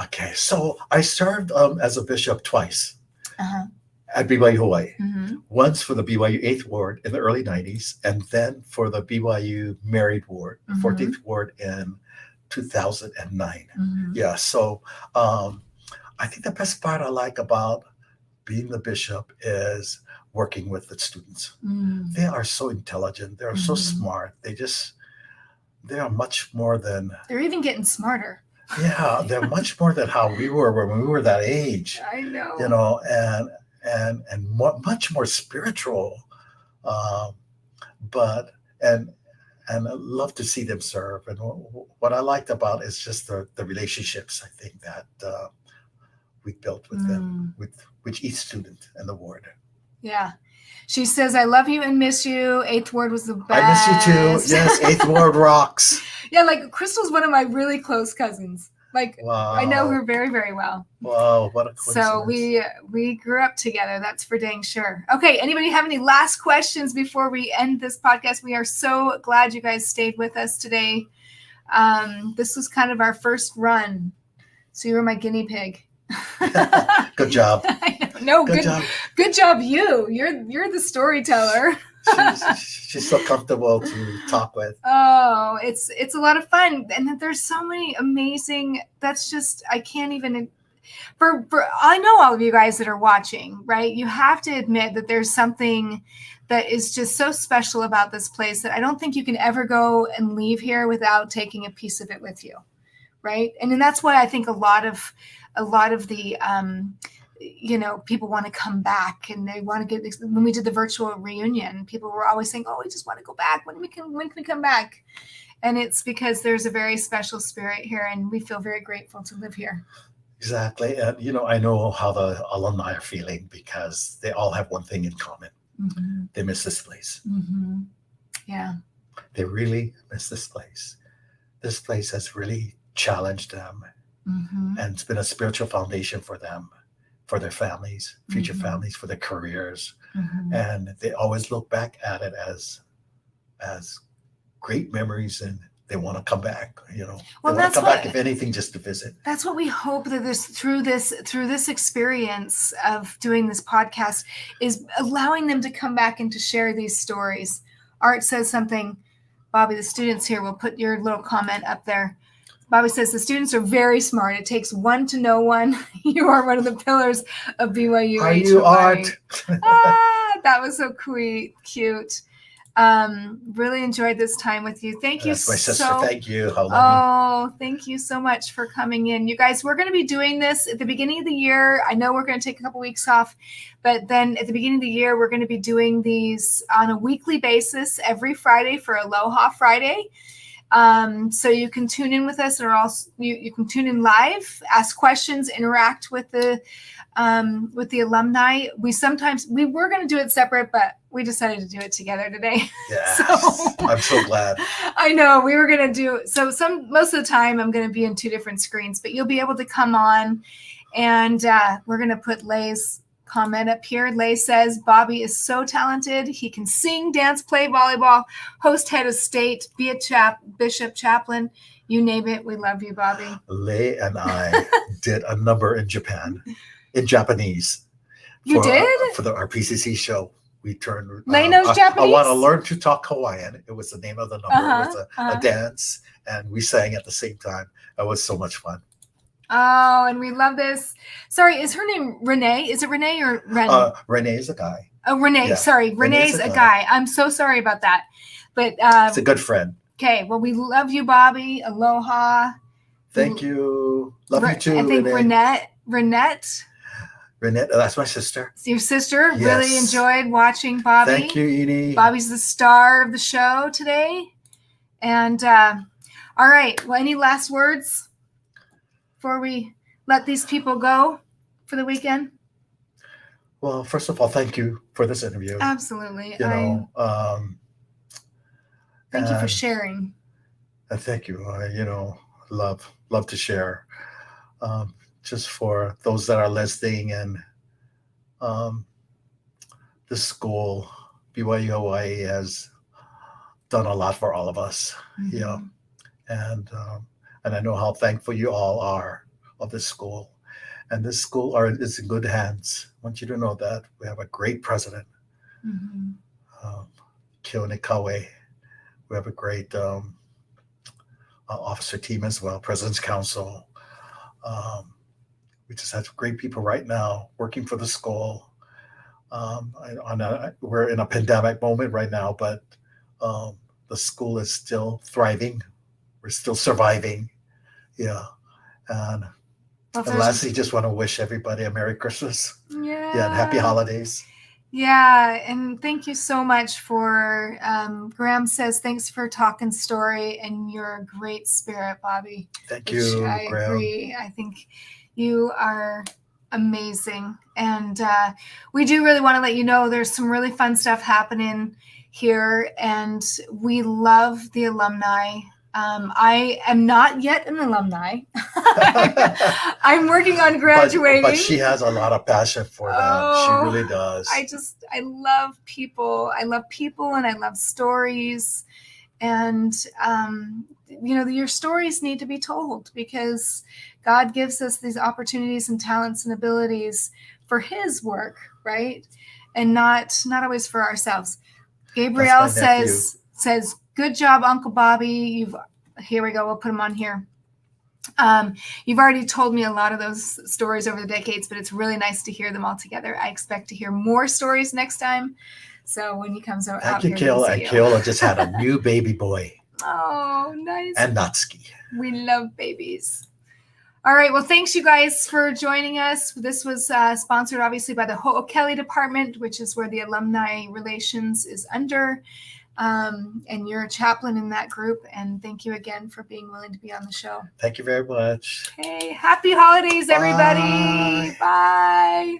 Okay, so I served as a bishop twice. Uh-huh. At BYU-Hawaii. Mm-hmm. Once for the BYU 8th Ward in the early 90s, and then for the BYU Married Ward, 14th Ward in 2009. Mm-hmm. Yeah, so I think the best part I like about being the bishop is working with the students. Mm-hmm. They are so intelligent. They are so smart. They are much more than... They're even getting smarter. Yeah, they're much more than how we were when we were that age. I know. And much more spiritual, but I love to see them serve. And what I liked about is just the relationships I think that we built with them, with each student in the ward. Yeah. She says, I love you and miss you. 8th Ward was the best. I miss you too. Yes, 8th Ward rocks. Yeah, Crystal's one of my really close cousins. Wow. I know her very, very well. Wow, what a coincidence. So we grew up together. That's for dang sure. Okay, anybody have any last questions before we end this podcast? We are so glad you guys stayed with us today. This was kind of our first run. So you were my guinea pig. Good job. No, good job. Good job, you. You're the storyteller. She's so comfortable to talk with. Oh, it's a lot of fun, and there's so many amazing. That's just I can't even. For I know all of you guys that are watching, right? You have to admit that there's something that is just so special about this place that I don't think you can ever go and leave here without taking a piece of it with you, right? And then that's why I think a lot of the people want to come back and they want to get, when we did the virtual reunion, people were always saying, oh, we just want to go back. When can we come back? And it's because there's a very special spirit here and we feel very grateful to live here. Exactly. And, I know how the alumni are feeling because they all have one thing in common. Mm-hmm. They miss this place. Mm-hmm. Yeah. They really miss this place. This place has really challenged them. Mm-hmm. And it's been a spiritual foundation for them, for their families, future families, for their careers. Mm-hmm. And they always look back at it as great memories and they want to come back. They Well, want to that's come what- back if anything, just to visit. That's what we hope that through this experience of doing this podcast is allowing them to come back and to share these stories. Art says something. Bobby, the students here will put your little comment up there. Bobby says the students are very smart. It takes one to know one. You are one of the pillars of BYU. Are you, Art? That was so cute. Really enjoyed this time with you. Thank you That's my sister. so Thank you. How long? Thank you so much for coming in. You guys, we're going to be doing this at the beginning of the year. I know we're going to take a couple weeks off, but then at the beginning of the year, we're going to be doing these on a weekly basis every Friday for Aloha Friday. So you can tune in with us, or also you can tune in live, ask questions, interact with the alumni. We were going to do it separate, but we decided to do it together today. Yes. I'm so glad. I know we were going to do most of the time I'm going to be in two different screens, but you'll be able to come on, and we're going to put Lay's comment up here. Lay says Bobby is so talented. He can sing, dance, play volleyball, host head of state, be a bishop, chaplain, you name it. We love you, Bobby. Lay and I did a number in Japan, in Japanese. You did? For our PCC show. We turned. Lay knows Japanese? I want to learn to talk Hawaiian. It was the name of the number. It was a dance, and we sang at the same time. It was so much fun. Oh, and we love this. Sorry, is her name Renee? Is it Renee or Ren? Renee is a guy. Oh, Renee. Yeah. Sorry, Renee's a guy. I'm so sorry about that. But it's a good friend. Okay, well, we love you, Bobby. Aloha. Thank you. Love you too, I think Renee. Renette, that's my sister. It's your sister. Yes. Really enjoyed watching Bobby. Thank you, Edie. Bobby's the star of the show today. And all right, well, any last words before we let these people go for the weekend? Well, first of all, thank you for this interview. Absolutely. Thank you for sharing. Thank you. Love to share. Just for those that are listening, and this school, BYU-Hawaii, has done a lot for all of us. Mm-hmm. And I know how thankful you all are of this school. And this school is in good hands. I want you to know that. We have a great president, Keone Kawe. We have a great officer team as well, President's Council. We just have great people right now working for the school. We're in a pandemic moment right now, but the school is still thriving. We're still surviving. Yeah. And lastly, just want to wish everybody a Merry Christmas. Yeah. And Happy Holidays. Yeah, and thank you so much for, Graham says, thanks for talking story, and you're a great spirit, Bobby. Thank you, I Graham. agree. I think you are amazing. And we do really want to let you know there's some really fun stuff happening here, and we love the alumni. I am not yet an alumni. I'm working on graduating. But she has a lot of passion for them. She really does. I love people. I love people, and I love stories. And, your stories need to be told, because God gives us these opportunities and talents and abilities for his work, right? And not always for ourselves. Gabrielle says, good job, Uncle Bobby. Here we go. We'll put him on here. You've already told me a lot of those stories over the decades, but it's really nice to hear them all together. I expect to hear more stories next time. So when he comes out, thank you, Keola. And Keola just had a new baby boy. Oh, nice. And Natsuki. We love babies. All right. Well, thanks you guys for joining us. This was sponsored obviously by the Ho'okele Department, which is where the alumni relations is under. And you're a chaplain in that group. And thank you again for being willing to be on the show. Thank you very much. Okay. Happy holidays, everybody. Bye.